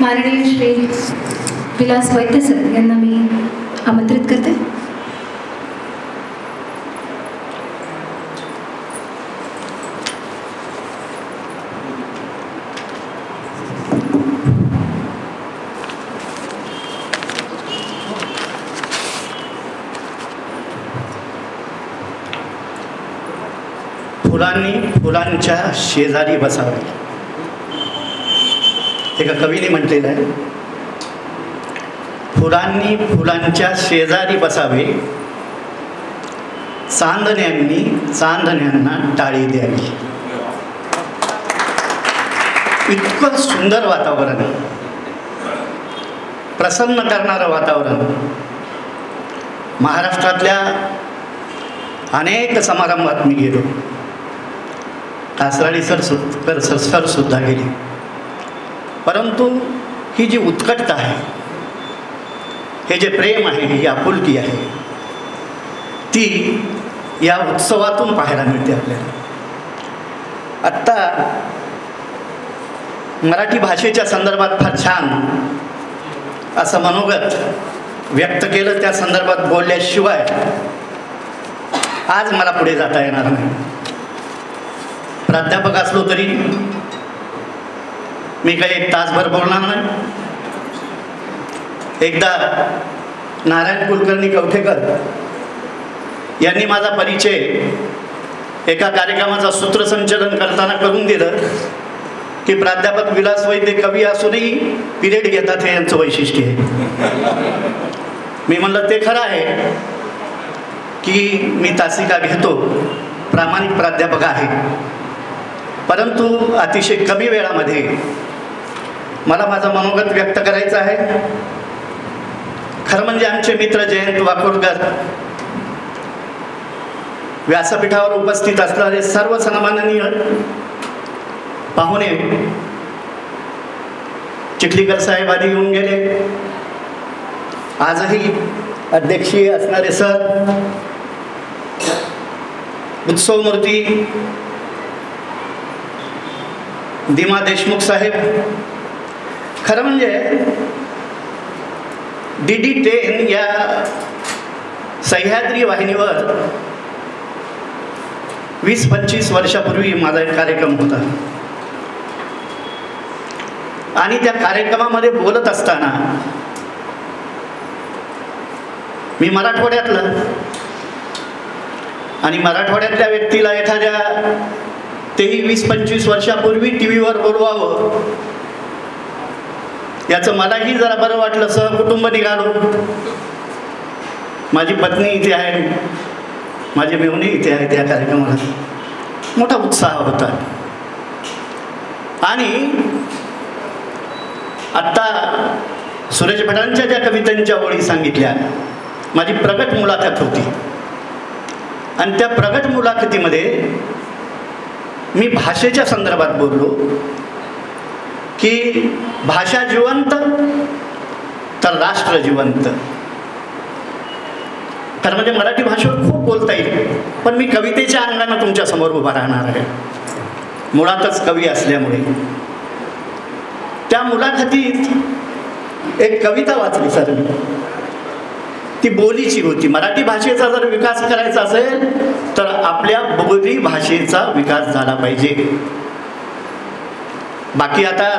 माननीय श्री विलास वैद्य सर यांना मी आमंत्रित करते. फुलांनी फुलांच्या शेजारी बसावे, एका कवीने म्हटलेलं आहे. फुलांनी फुलांच्या शेजारी बसावे, चांदण्यांनी चांदण्यांना टाळी द्यावी. इतकं सुंदर वातावरण, प्रसन्न करणारं वातावरण. महाराष्ट्रातल्या अनेक समारंभात मी गेलो, कासराळी सर सुद्धा गेली, परंतु ही जी उत्कटता आहे, हे जे प्रेम आहे, ही आपुलकी आहे, ती या उत्सवातून पाहायला मिळते आपल्याला. आत्ता मराठी भाषेच्या संदर्भात फार छान असं मनोगत व्यक्त केलं. त्या संदर्भात बोलल्याशिवाय आज मला पुढे जाता येणार नाही. प्राध्यापक असलो तरी मी काही एक तासभर बोलणार नाही. एकदा नारायण कुलकर्णी कवठेकर यांनी माझा परिचय एका कार्यक्रमाचा सूत्रसंचलन करताना करून दिलं की प्राध्यापक विलास वैद्य कवी असूनही पिरियड घेतात, हे यांचं वैशिष्ट्य आहे. मी म्हणलं ते खरं आहे की मी तासिका घेतो, प्रामाणिक प्राध्यापक आहे, परंतु अतिशय कमी वेळामध्ये मला माझं मनोगत व्यक्त करायचं आहे. खरं म्हणजे आमचे मित्र जयंत वाकोडकर, व्यासपीठावर उपस्थित असणारे सर्व सन्माननीय पाहुणे, चिखलीकर साहेब आधी येऊन गेले, आजही अध्यक्षीय असणारे सर, उत्सव मूर्ती दिमा देशमुख साहेब. खरं म्हणजे DD10 या सह्याद्री वाहिनीवर 20-25 वर्षापूर्वी माझा एक कार्यक्रम होता आणि त्या कार्यक्रमामध्ये बोलत असताना मी मराठवाड्यातला आणि मराठवाड्यातल्या व्यक्तीला एखाद्या तेही 20-25 वर्षापूर्वी टी व्हीवर बोलवावं याचं मलाही जरा बरं वाटलं. सहकुटुंब निघालो, माझी पत्नी इथे आहे, माझे मेहुणे इथे आहे. त्या कार्यक्रमाला मोठा उत्साह होता. आणि आत्ता सुरेश भटांच्या ज्या कवितांच्या ओळी सांगितल्या, माझी प्रगट मुलाखत होती आणि त्या प्रगट मुलाखतीमध्ये मी भाषेच्या संदर्भात बोललो की भाषा जिवंत तर राष्ट्र जिवंत. तर म्हणजे मराठी भाषेवर खूप बोलता येईल, पण मी कवितेच्या अंगाने तुमच्या समोर उभा राहणार आहे, मुळातच कवी असल्यामुळे. त्या मुलाखतीत एक कविता वाचली सर, ती बोलीची होती. मराठी भाषेचा जर विकास करायचा असेल तर आपल्या बोली भाषेचा विकास झाला पाहिजे. बाकी आता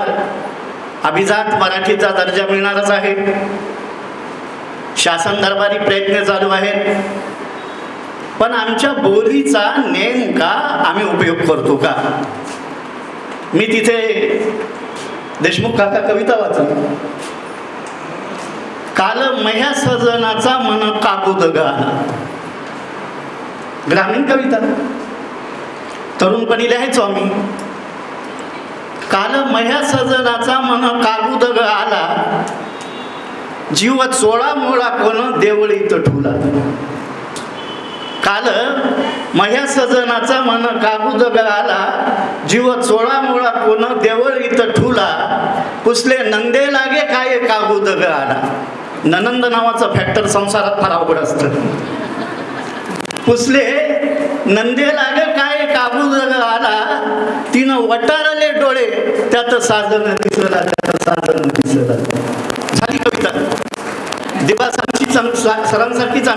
अभिजात मराठीचा दर्जा मिळणारच आहे, शासन दरबारी प्रयत्न चालू आहेत, पण आमच्या बोलीचा नेमका आम्ही उपयोग करतो का? मी तिथे देशमुख काका कविता वाचली, काल मह्या सजनाचा मन काबूद गाला. ग्रामीण कविता, तरुणपणी लिहायचो आम्ही. काल मह्या सजनाचा मन काबूद गाला, जीव चोळा मोळा कोण देवळीत ठुला. काल मह्या सजनाचा मन काबूद गाला, जीव चोळा मोळा कोण देवळीत ठुला. पुसले नंदे लागे काय काबूद गाला. ननंद नावाचं फॅक्टर संसारात फार अवघड असतं. पुसले नंदे लागे काय काबूद आला, तिनं वटारले डोळे त्यात साजन दिसला, त्यात साजन दिसला.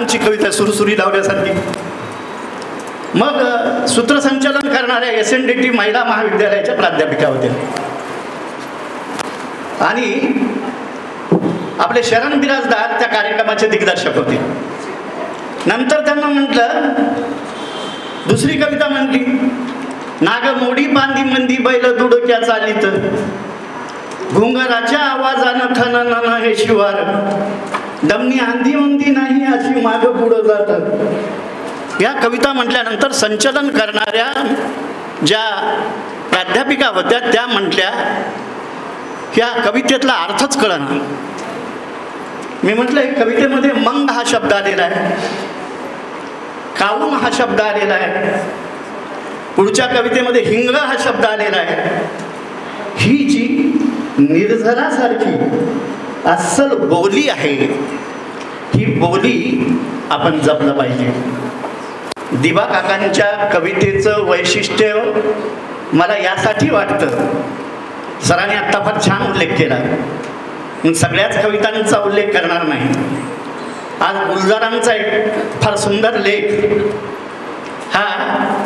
आमची कविता सुरसुरी लावल्यासारखी. मग सूत्रसंचालन करणाऱ्या SNDT महिला महाविद्यालयाच्या प्राध्यापिका होत्या आणि आपले शरण बिराजदार त्या कार्यक्रमाचे दिग्दर्शक होते. नंतर त्यांना म्हटलं, दुसरी कविता म्हटली, नाग मोडी बांधी मंदी बैल दुडक्या चालीत, घुंगराच्या आवाजानं खनन हे शिवार, दमनी आंधी मंदी नाही अशी माग पुढं जात. या कविता म्हटल्यानंतर संचलन करणाऱ्या ज्या प्राध्यापिका होत्या त्या म्हटल्या, या कवितेतला अर्थच कळना. मी म्हटलं, कवितेमध्ये मंग हा शब्द आलेला आहे, काऊन हा शब्द आलेला आहे, पुढच्या कवितेमध्ये हिंग हा शब्द आलेला आहे. ही जी निर्झरासारखी अस्सल बोली आहे, ही बोली आपण जपलं पाहिजे. दिवा काकांच्या कवितेचं वैशिष्ट्य मला यासाठी वाटतं, सरांनी आत्ता फार छान उल्लेख केला, मी सगळ्याच कवितांचा उल्लेख करणार नाही. आज गुलजारांचा एक फार सुंदर लेख हा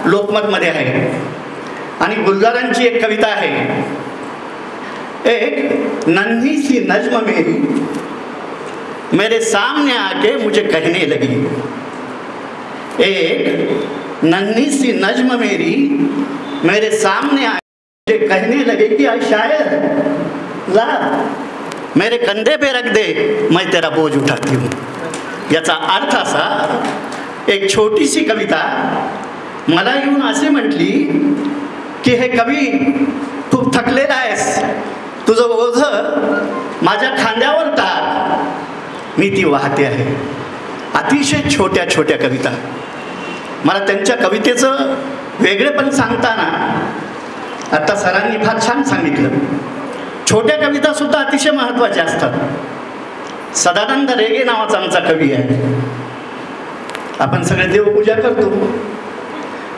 लोकमतमध्ये आहे आणि गुलजारांची एक कविता आहे, एक नन्ही सी नज्म मेरी मेरे सामने आके मुझे कहने लगी, एक नन्ही सी नज्म मेरी मेरे सामने आके मुझे कहने लगे कि आई शायर ला मेरे कंधे पे रख दे मैं तेरा बोझ उठाती हूँ. याचा अर्थ असा, एक छोटीशी कविता मला येऊन असे म्हटली की हे कवी खूप थकलेला आहेस, तुझं ओझं माझ्या खांद्यावर टाक, मी ती वाहते आहे. अतिशय छोट्या छोट्या कविता. मला त्यांच्या कवितेचं वेगळेपण सांगताना आता सरांनी फार छान सांगितलं, छोट्या कविता सुद्धा अतिशय महत्त्वाच्या असतात. सदानंद रेगे नावाचा आमचा कवी आहे, आपण सगळे देवपूजा करतो.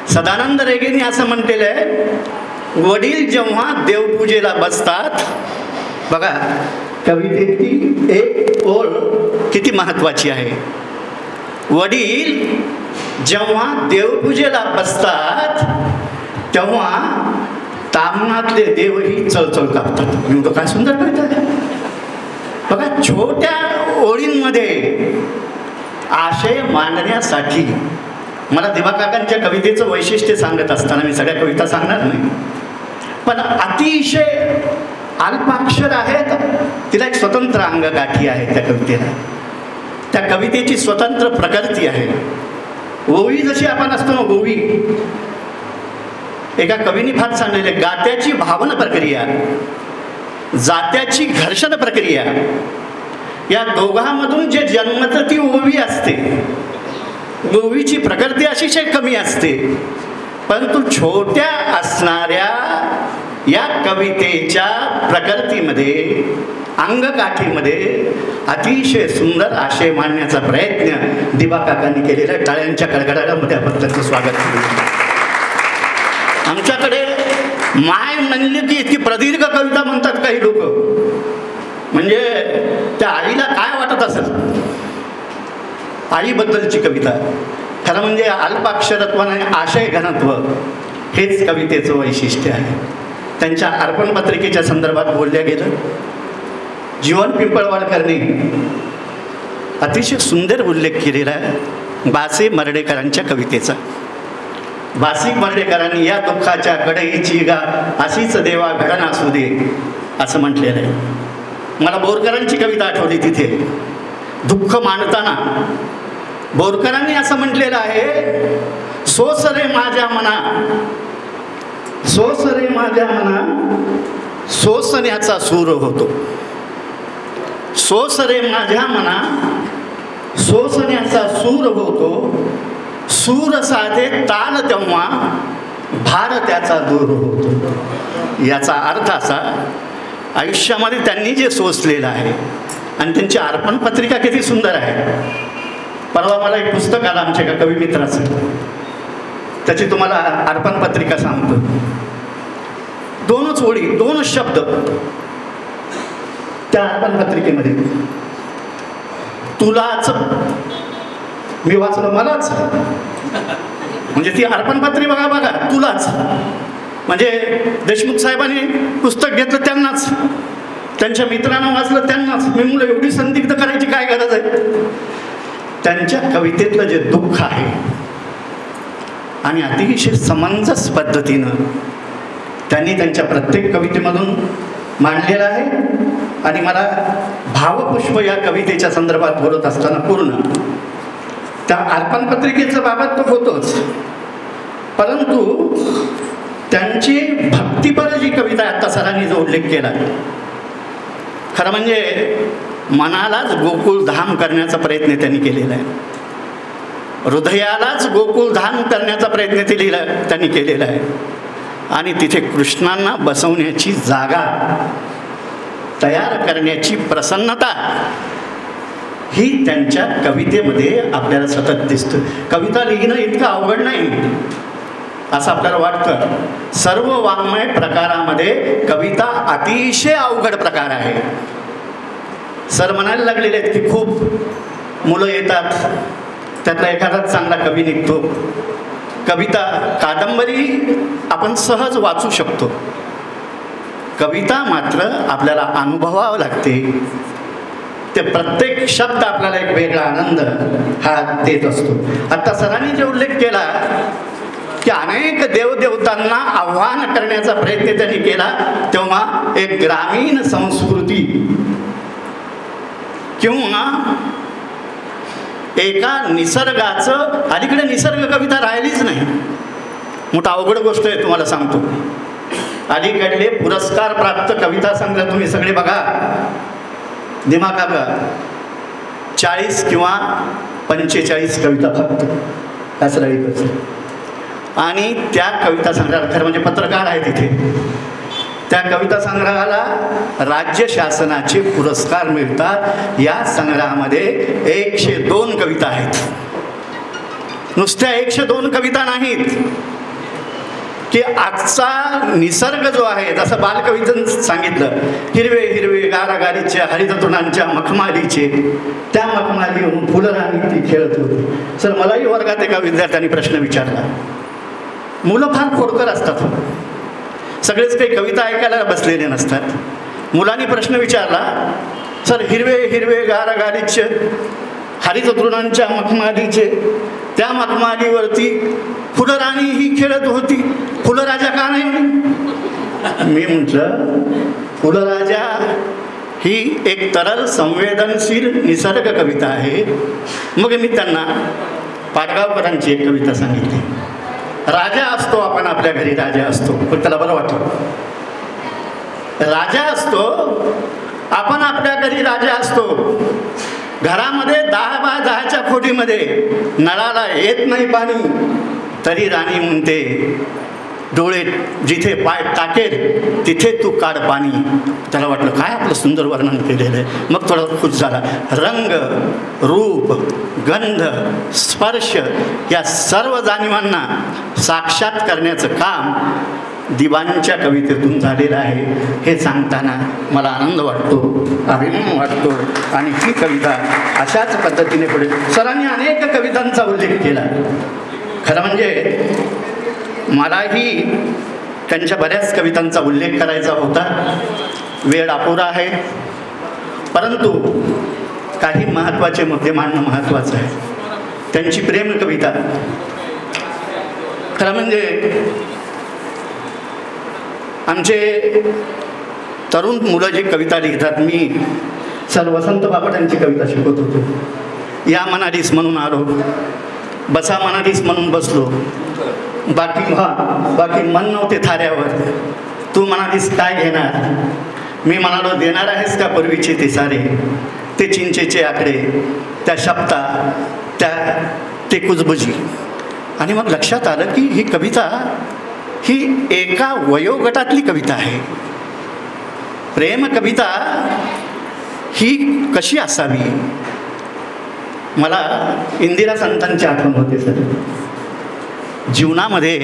सदानंद रेगेंनी असं म्हटलेलं आहे, वडील जेव्हा देवपूजेला बसतात, बघा कवितेची एक ओळ किती महत्त्वाची आहे. वडील जेव्हा देवपूजेला बसतात तेव्हा तामणातले देवही चळचळ कापतात. एवढं काय सुंदर कविता आहे बघा. छोट्या ओळींमध्ये आशय मांडण्यासाठी मला दिवा काकांच्या कवितेचं वैशिष्ट्य सांगत असताना, मी सगळ्या कविता सांगणार नाही, पण अतिशय अल्पाक्षर आहेत, तिला एक स्वतंत्र अंगगाठी आहे त्या कवितेला. त्या कवितेची स्वतंत्र प्रकृती आहे. ओवी जशी आपण असतो ना, ओवी एका कवीने फार सांगलेले, गात्याची भावन प्रक्रिया, जात्याची घर्षण प्रक्रिया, या दोघांमधून जे जन्मतं ती ओवी असते. ओवीची प्रकृती अतिशय कमी असते, परंतु छोट्या असणाऱ्या या कवितेच्या प्रकृतीमध्ये, अंगकाठीमध्ये अतिशय सुंदर आशय मांडण्याचा प्रयत्न दिवा काकांनी केलेला. टाळ्यांच्या कडकडाटामध्ये आपण त्यांचं स्वागत केलं. आमच्याकडे माय म्हणले की इतकी प्रदीर्घ कविता म्हणतात काही लोक, म्हणजे त्या आईला काय वाटत असेल. आईबद्दलची कविता, खरं म्हणजे अल्पाक्षरत्व आणि आशय घनत्व हेच कवितेचं वैशिष्ट्य आहे. त्यांच्या अर्पण पत्रिकेच्या संदर्भात बोलल्या गेलं. जीवन पिंपळवाडकरने अतिशय सुंदर उल्लेख केलेला आहे बासे मर्डेकरांच्या कवितेचा. बासी मर्डेकरांनी या दुःखाच्या कढईची गा अशीच देवा घडण असू दे असं म्हटलेलं आहे. मला बोरकरांची कविता आठवली. तिथे दुःख मांडताना बोरकरांनी असं म्हटलेलं आहे, सोस रे माझ्या मना, सोस रे माझ्या मना, सोसण्याचा सूर होतो. सोस रे माझ्या मना, सोसण्याचा सूर होतो. सूर साधे ताल तेव्हा भार त्याचा दूर होतो. याचा अर्थ असा, आयुष्यामध्ये त्यांनी जे सोसलेलं आहे, आणि त्यांची अर्पण पत्रिका किती सुंदर आहे. परवा मला एक पुस्तक आलं आमच्या एका कवी मित्राचं, त्याची तुम्हाला अर्पण पत्रिका सांगतो. दोनच ओळी, दोनच शब्द त्या अर्पण पत्रिकेमध्ये. तुलाच मी वाचलं मलाच, म्हणजे ती अर्पणपत्री बघा तुलाच. म्हणजे देशमुख साहेबांनी पुस्तक घेतलं त्यांनाच, त्यांच्या मित्रांना वाचलं त्यांनाच. मी मुलं एवढी संदिग्ध करायची काय गरज आहे. त्यांच्या कवितेतलं जे दुःख आहे आणि अतिशय समंजस पद्धतीनं त्यांनी त्यांच्या प्रत्येक कवितेमधून मांडलेलं आहे. आणि मला भावपुष्प या कवितेच्या संदर्भात बोलत असताना पूर्ण त्या अर्पणपत्रिकेचं बाबत तो होतोच, परंतु त्यांची भक्तिपर जी कविता आता सरांनी जो उल्लेख केला, खरं म्हणजे मनालाच गोकुळधाम करण्याचा प्रयत्न त्यांनी केलेला आहे. हृदयालाच गोकुळधाम करण्याचा प्रयत्न त्यांनी केलेला आहे. आणि तिथे कृष्णांना बसवण्याची जागा तयार करण्याची प्रसन्नता ही त्यांच्या कवितेमध्ये आपल्याला सतत दिसतं. कविता लिहिणं इतकं अवघड नाही असं आपल्याला वाटतं. सर्व वाङ्मय प्रकारामध्ये कविता अतिशय अवघड प्रकार आहे. सर म्हणायला लागलेले आहेत की खूप मुलं येतात, त्यातला एखादाच चांगला कवी निघतो. कविता कादंबरी आपण सहज वाचू शकतो, कविता मात्र आपल्याला अनुभवावं लागते. ते प्रत्येक शब्द आपल्याला एक वेगळा आनंद हा देत असतो. आता सरांनी जे उल्लेख केला की अनेक देवदेवतांना आव्हान करण्याचा प्रयत्न त्यांनी केला, तेव्हा एक ग्रामीण संस्कृती किंवा एका निसर्गाचं, अलीकडे निसर्ग कविता राहिलीच नाही. मोठा अवघड गोष्ट आहे तुम्हाला सांगतो. अलीकडले पुरस्कार प्राप्त कविता संग्रह तुम्ही सगळे बघा, दिमागा 40 किंवा 45 कविता फक्त असं राहील. आणि त्या कविता संग्रहाला, खरं म्हणजे पत्रकार आहे तिथे, त्या कविता संग्रहाला राज्य शासनाचे पुरस्कार मिळतात. या संग्रहामध्ये 102 कविता आहेत. नुसत्या 102 कविता नाहीत की आजचा निसर्ग जो आहे, जसं बालकवीचं सांगितलं, हिरवे हिरवे गारागारीच्या हरिततृणांच्या मखमालीचे, त्या मखमालीहून फुलराणी ती खेळत होती. सर मलाही वर्गात एका विद्यार्थ्यांनी प्रश्न विचारला. मुलं फार खोडकर असतात, सगळेच काही कविता ऐकायला बसलेले नसतात. मुलांनी प्रश्न विचारला, सर हिरवे हिरवे गारागारीचे हरिततृणांच्या मखमालीचे, त्या मखमालीवरती फुलराणी ही खेळत होती, फुलराजा का नाही म्हणे. मी म्हटलं फुलराजा ही एक तरल संवेदनशील निसर्ग कविता आहे. मग मी त्यांना पाटगावकरांची एक कविता सांगितली. राजा असतो आपण, आपल्या घरी राजा असतो, पण त्याला बरं वाटलं. राजा असतो आपण, आपल्या घरी राजा असतो. घरामध्ये 10x10च्या खोलीमध्ये नळाला येत नाही पाणी, तरी राणी म्हणते डोळे जिथे पाय टाकेल तिथे तू काढ पाणी. त्याला वाटलं काय आपलं सुंदर वर्णन केलेलं आहे. मग थोडा खुश झाला. रंग, रूप, गंध, स्पर्श या सर्व जाणीवांना साक्षात करण्याचं काम दिवाणच्या कवितेतून झालेलं आहे. हे सांगताना मला आनंद वाटतो, अभिमान वाटतो. आणि ही कविता अशाच पद्धतीने पुढे सरांनी अनेक कवितांचा उल्लेख केला. खरं म्हणजे मलाही त्यांच्या बऱ्याच कवितांचा उल्लेख करायचा होता, वेळ अपुरा आहे, परंतु काही महत्त्वाचे मुद्दे मांडणं महत्त्वाचं आहे. त्यांची प्रेम कविता, खरं म्हणजे आमचे तरुण मुलं जी कविता लिहितात, मी सर वसंत बापट यांची कविता शिकवत होतो. या मनालीस म्हणून आलो, बसा मनालीस म्हणून बसलो, बाकी मन नव्हते थाऱ्यावर, तू म्हणालीस काय घेणार, मी म्हणालो देणार आहेस का पूर्वीचे ते सारे, ते चिंचेचे आकडे, त्या शब्दा, ते कुजबुजी. आणि मग लक्षात आलं की ही कविता ही एका वयोगटातली कविता आहे. प्रेम कविता ही कशी असावी. मला इंदिरा संतांची आठवण होते सर. जीवनामध्ये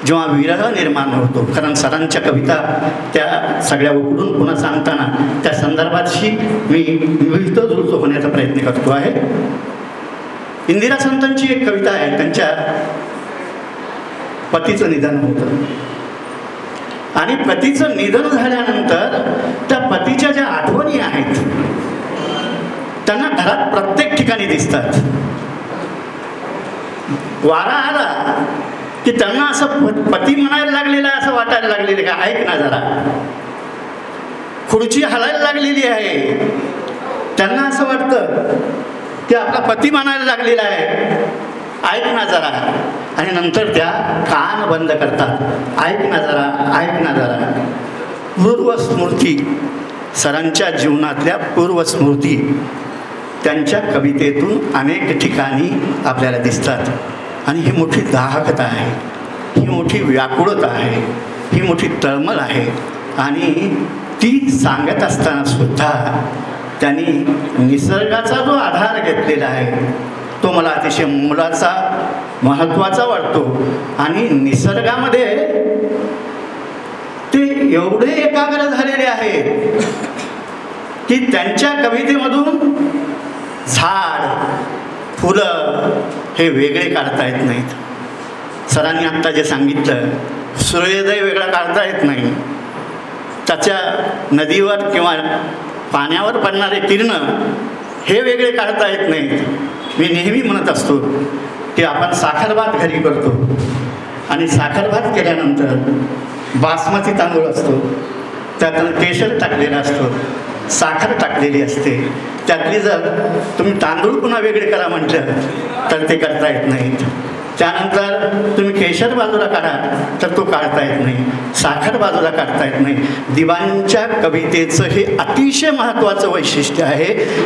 जेव्हा विरह निर्माण होतो, कारण सरांच्या कविता त्या सगळ्या उकडून पुन्हा सांगताना त्या संदर्भातशी मी मिळतो जुळतो होण्याचा प्रयत्न करतो आहे. इंदिरा संतांची एक कविता आहे. त्यांच्या पतीचं निधन होतं आणि पतीचं निधन झाल्यानंतर त्या पतीच्या ज्या आठवणी आहेत त्यांना घरात प्रत्येक ठिकाणी दिसतात. वारा आला की त्यांना असं पती म्हणायला लागलेलं आहे असं वाटायला लागलेलं का, ऐक ना जरा. खुर्ची हलायला लागलेली आहे, त्यांना असं वाटतं की आपला पती म्हणायला लागलेला आहे, ऐक ना जरा. आणि नंतर त्या कान बंद करतात, ऐक ना जरा, ऐक ना जरा. पूर्वस्मृती, सरांच्या जीवनातल्या पूर्वस्मृती त्यांच्या कवितेतून अनेक ठिकाणी आपल्याला दिसतात. आणि ही मोठी दाहकता आहे, ही मोठी व्याकुळता आहे, ही मोठी तळमळ आहे. आणि ती सांगत असताना सुद्धा त्यांनी निसर्गाचा जो आधार घेतलेला आहे तो मला अतिशय मोलाचा महत्त्वाचा वाटतो. आणि निसर्गामध्ये ते एवढे एकाग्र झालेले आहेत की त्यांच्या कवितेमधून झाड, फुलं हे वेगळे काढता येत नाहीत. सरांनी आत्ता जे सांगितलं, सूर्योदय वेगळा काढता येत नाही, त्याच्या नदीवर किंवा पाण्यावर पडणारे किरण हे वेगळे काढता येत नाहीत. मी नेहमी म्हणत असतो की आपण साखरभात घरी करतो आणि साखरभात केल्यानंतर बासमती तांदूळ असतो, त्यात केशर टाकलेला असतो, साखर टाकलेली असते. त्यातली जर तुम्ही तांदूळ पुन्हा वेगळे करा म्हटलं तर ते करता येत नाहीत. त्यानंतर तुम्ही केशर बाजूला काढा तर तो काढता येत नाही, साखर बाजूला काढता येत नाही. दिवाणच्या कवितेचं हे अतिशय महत्त्वाचं वैशिष्ट्य आहे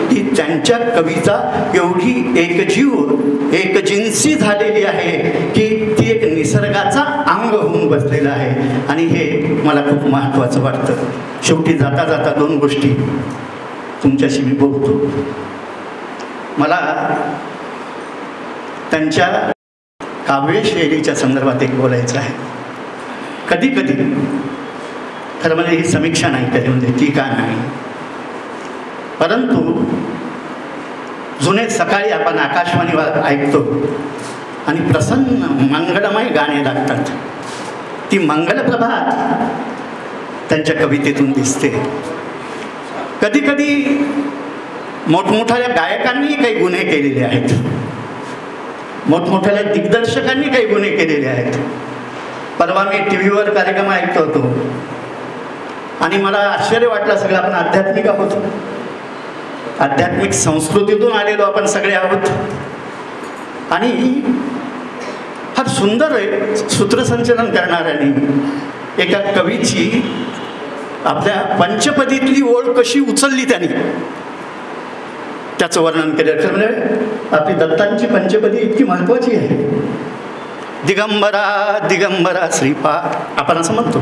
की त्यांच्या कविता एवढी एकजीव, एकजिन्सी झालेली आहे की ती एक निसर्गाचा अंग होऊन बसलेला आहे. आणि हे मला खूप महत्त्वाचं वाटतं. शेवटी जाता जाता दोन गोष्टी तुमच्याशी मी बोलतो. मला त्यांच्या काव्य शैलीच्या संदर्भात एक बोलायचं आहे. कधी कधी खरं म्हणजे ही समीक्षा नाही, कधी म्हणजे टीका नाही, परंतु जुने सकाळी आपण आकाशवाणीवर ऐकतो आणि प्रसन्न मंगलमय गाणे लागतात. ती मंगलप्रभात त्यांच्या कवितेतून दिसते. कधी कधी मोठमोठ्या गायकांनी काही गुन्हे केलेले आहेत, मोठमोठ्या दिग्दर्शकांनी काही गुन्हे केलेले आहेत. परवा मी टी व्हीवर कार्यक्रम ऐकतो होतो आणि मला आश्चर्य वाटलं. सगळं आपण आध्यात्मिक आहोत, आध्यात्मिक संस्कृतीतून आलेलो आपण सगळे आहोत. आणि फार सुंदर आहे सूत्रसंचलन करणाऱ्यांनी एका कवीची आपल्या पंचपदीतली ओळ कशी उचलली त्यांनी त्याचं वर्णन केलं. म्हणजे आपली दत्तांची पंचपदी इतकी महत्त्वाची आहे. दिगंबरा दिगंबरा श्रीपाद आपण असं म्हणतो.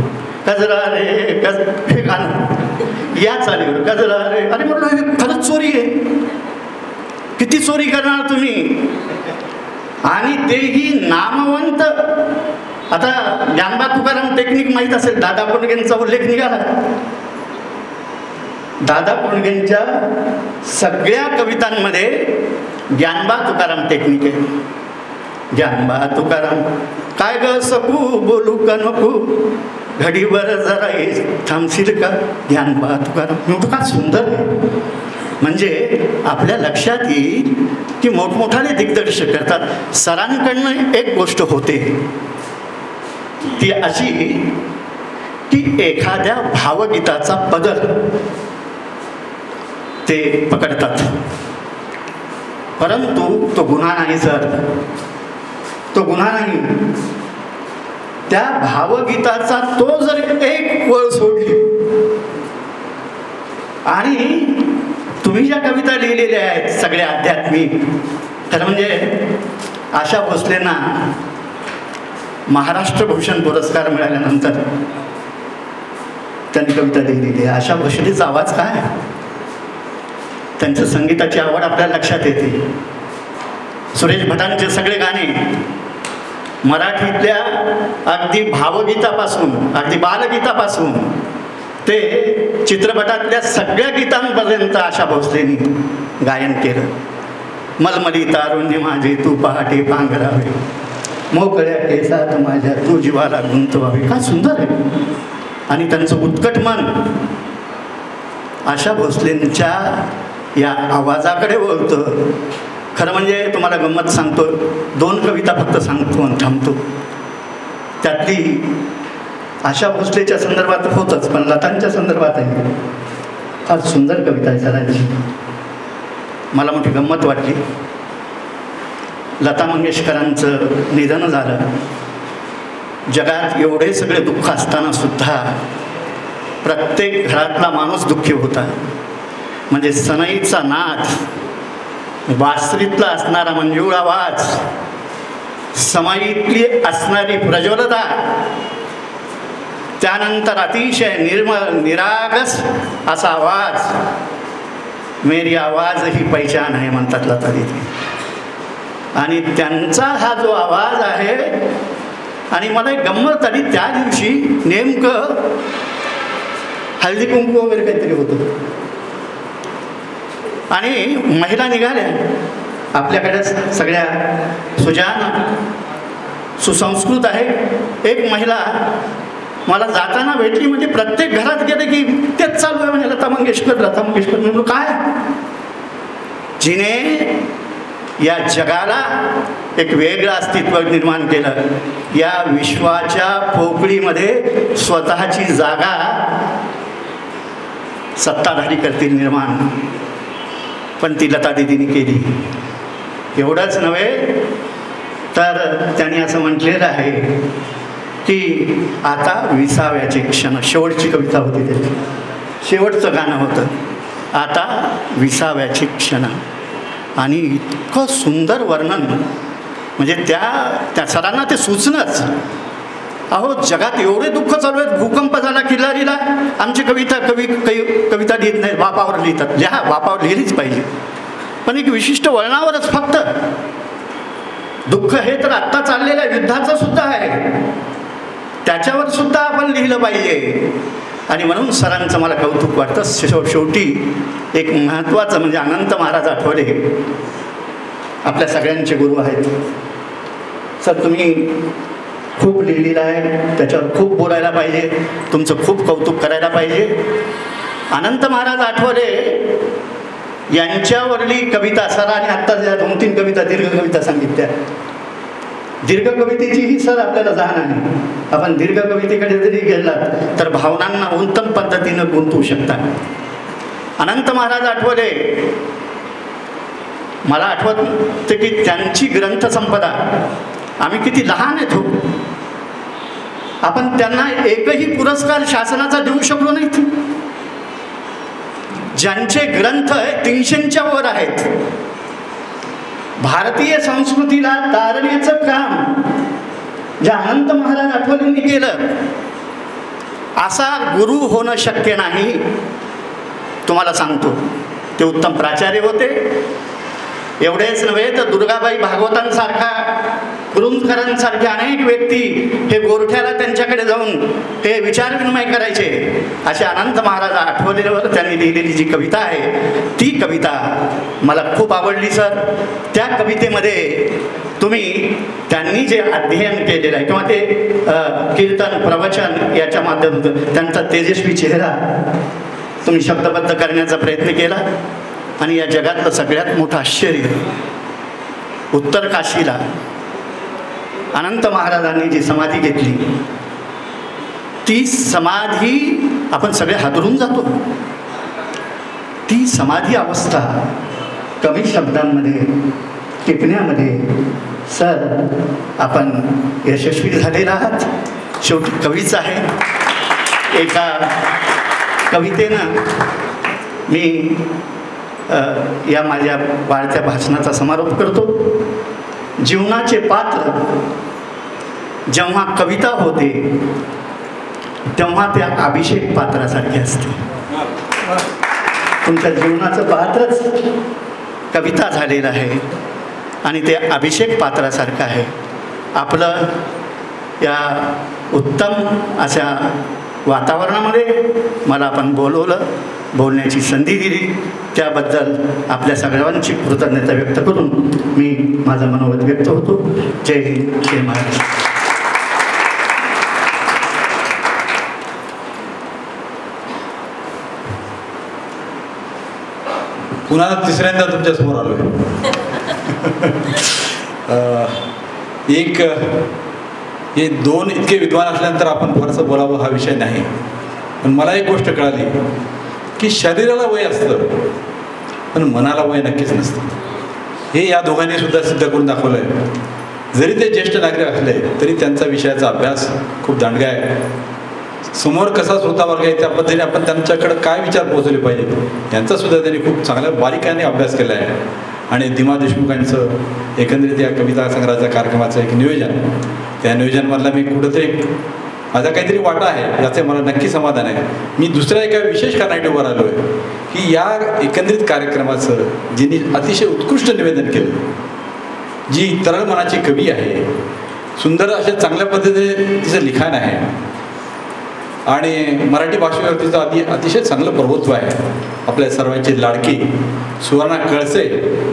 गजरा रे गज, हे गाणं या चालीवर गजरा रे. अरे म्हटलं हे खरंच चोरी आहे, किती चोरी करणार तुम्ही. आणि तेही नामवंत. आता ज्ञानबा तुकाराम टेक्निक माहीत असेल, दादा कोंडकेंचा उल्लेख निघाला. दादा कोंडकेंच्या सगळ्या कवितांमध्ये ज्ञानबा तुकाराम टेक्निक आहे. ज्ञानबा तुकाराम काय ग सकू बोलू का नको, घडीवर जरा थांबशील का. ज्ञानबा तुकाराम एवढं का सुंदर आहे. म्हणजे आपल्या लक्षात येईल की मोठमोठाले दिग्दर्शक करतात. सरांकडनं एक गोष्ट होते ती अशी की एखाद्या भावगीताचा पदर ते पकडतात, परंतु तो गुन्हा नाही. सर तो गुन्हा नाही. त्या भावगीताचा तो जर एक वळ सोडली आणि तुम्ही ज्या कविता लिहिलेल्या आहेत सगळ्या आध्यात्मिक, तर म्हणजे आशा भोसलेंना महाराष्ट्र भूषण पुरस्कार मिळाल्यानंतर त्यांनी कविता लिहिलेली आहे. आशा भोसलेचा आवाज काय, त्यांचं संगीताची आवड आपल्या लक्षात येते. सुरेश भटांचे सगळे गाणे मराठीतल्या अगदी भावगीतापासून, अगदी बालगीतापासून ते चित्रपटातल्या सगळ्या गीतांपर्यंत आशा भोसलेंनी गायन केलं. मलमली तारुण्य माझे तू पहाटे पांघरावे, मोकळ्या केसात माझ्या तू जीवाला गुंतवावे. काय सुंदर आहे. आणि त्यांचं उत्कट मन आशा भोसलेंच्या या आवाजाकडे बोलतं. खरं म्हणजे तुम्हाला गंमत सांगतो, 2 कविता फक्त सांगतो आणि थांबतो. त्यातली आशा भोसलेच्या संदर्भात होतच, पण लतांच्या संदर्भात आहे. फार सुंदर कविता आहे सरांची. मला मोठी गंमत वाटली. लता मंगेशकरांचं निधन झालं. जगात एवढे सगळे दुःख असताना सुद्धा प्रत्येक घरातला माणूस दुःखी होता. म्हणजे सनईचा नाद, बासरीतला असणारा मंजूळ आवाज, समाईतली असणारी प्रज्वलता, त्यानंतर अतिशय निर्मळ निरागस असा आवाज, मेरी आवाज ही पहिचान आहे म्हणतात लता दीदी. आणि त्यांचा हा जो आवाज आहे, आणि मला एक गंमत आली, त्या दिवशी नेमकं हळदी कुंकू वगैरे काहीतरी होतं आणि महिला निघाल्या. आपल्याकडे सगळ्या सुजान सुसंस्कृत आहे. एक महिला मला जाताना भेटली. म्हणजे प्रत्येक घरात गेले की तेच चालू आहे म्हणजे लता मंगेशकर लता मंगेशकर. म्हणून काय, जिने या जगाला एक वेगळं अस्तित्व निर्माण केलं, या विश्वाच्या पोकळीमध्ये स्वतःची जागा सत्ताधारी करतील निर्माण, पण ती लता दीदींनी केली. एवढंच नव्हे तर त्यांनी असं म्हटलेलं आहे की आता विसाव्याचे क्षण, शेवटची कविता होती त्याची, शेवटचं गाणं होतं, आता विसाव्याचे क्षण. आणि इतकं सुंदर वर्णन, म्हणजे त्या सरांना ते सुचणंच. अहो, जगात एवढे दुःख चालू आहेत. भूकंप झाला किल्लारीला, आमची कविता लिहित नाहीत, बापावर लिहितात. लिहा, बापावर लिहिलीच पाहिजे, पण एक विशिष्ट वळणावरच फक्त. दुःख हे तर आत्ता चाललेलं आहे, युद्धाचं सुद्धा आहे, त्याच्यावर सुद्धा आपण लिहिलं पाहिजे. आणि म्हणून सरांचं मला कौतुक वाटतं. शेवटी एक महत्त्वाचं म्हणजे अनंत महाराज आठवले आपल्या सगळ्यांचे गुरु आहेत. सर, तुम्ही खूप लिहिलेलं आहे, त्याच्यावर खूप बोलायला पाहिजे, तुमचं खूप कौतुक करायला पाहिजे. अनंत महाराज आठवले यांच्यावरली कविता सरांनी आत्ता ज्या 2-3 कविता दीर्घ कविता सांगितल्या, दीर्घ कवितेचीही सर आपल्याला जाण आहे. आपण दीर्घ कवितेकडे जरी गेलात तर भावनांना उत्तम पद्धतीनं गुंतवू शकता. अनंत महाराज आठवले, मला आठवते की त्यांची ग्रंथसंपदा, आम्ही किती लहान आहेत हो, आपण त्यांना एकही पुरस्कार शासनाचा देऊ शकलो नाहीत. ज्यांचे ग्रंथ 300च्या वर आहेत. भारतीय संस्कृतीला तारण्याचं काम जे अनंत महाराज आठवलेंनी केलं, असा गुरु होणं शक्य नाही. तुम्हाला सांगतो, ते उत्तम प्राचार्य होते. एवढेच नव्हे तर दुर्गाबाई भागवतांसारखा, कुरुंदकरांसारखे अनेक व्यक्ती हे गोरठ्याला त्यांच्याकडे जाऊन हे विचारविनिमय करायचे. असे अनंत महाराज आठवलेल्यावर त्यांनी लिहिलेली जी कविता आहे, ती कविता मला खूप आवडली सर. त्या कवितेमध्ये तुम्ही त्यांनी जे अध्ययन केलेलं आहे किंवा ते कीर्तन प्रवचन याच्या माध्यमातून त्यांचा तेजस्वी चेहरा तुम्ही शब्दबद्ध करण्याचा प्रयत्न केला. आणि या जगातलं सगळ्यात मोठं आश्चर्य, उत्तर काशीला अनंत महाराजांनी जी समाधी घेतली, ती समाधी आपण सगळे हादरून जातो. ती समाधी अवस्था कमी शब्दांमध्ये, टिपण्यामध्ये सर आपण यशस्वी झालेला आहात. शेवटी कवीच आहे. एका कवितेनं मी या माझ्या वाढत्या भाषणाचा समारोप करतो. जीवनाचे पात्र जेव्हा कविता होते तेव्हा त्या अभिषेक पात्रासारखे असते. तुमच्या जीवनाचं पात्रच कविता झालेलं आहे आणि ते अभिषेक पात्रासारखं आहे. आपलं या उत्तम अशा वातावरणामध्ये मला आपण बोलवलं, बोलण्याची संधी दिली, त्याबद्दल आपल्या सगळ्यांची कृतज्ञता व्यक्त करून मी माझं मनोगत व्यक्त होतो. जय हिंद, जय महाराष्ट्र. पुन्हा तिसऱ्यांदा तुमच्या समोर आलो हे दोन इतके विद्वान असल्यानंतर आपण फारसं बोलावं हा विषय नाही, पण मला एक गोष्ट कळाली की शरीराला वय असतं पण मनाला वय नक्कीच नसतं. हे या दोघांनी सुद्धा सिद्ध करून दाखवलं आहे. जरी ते ज्येष्ठ नागरिक असले तरी त्यांचा विषयाचा अभ्यास खूप दांडगा आहे. समोर कसा श्रोतावर्ग आहे त्या पद्धतीने आपण त्यांच्याकडं काय विचार पोहोचवले पाहिजेत यांचा सुद्धा त्यांनी खूप चांगल्या बारीकाने अभ्यास केला आहे. आणि दिमा देशमुखांचं एकंदरीत या कविता संग्रहाच्या कार्यक्रमाचं एक नियोजन, त्या नियोजनमधला मी कुठंतरी माझा काहीतरी वाटा आहे याचे मला नक्की समाधान आहे. मी दुसऱ्या एका विशेष कारणासाठी उभं राहिलो आहे की या एकंदरीत कार्यक्रमाचं जिने अतिशय उत्कृष्ट निवेदन केलं, जी तरळ मनाची कवी आहे, सुंदर अशा चांगल्या पद्धतीने तिचं लिखाण आहे आणि मराठी भाषेवर तिचं अतिशय चांगलं प्रभुत्व आहे. आपल्या सर्वांची लाडकी सुवर्णा कळसे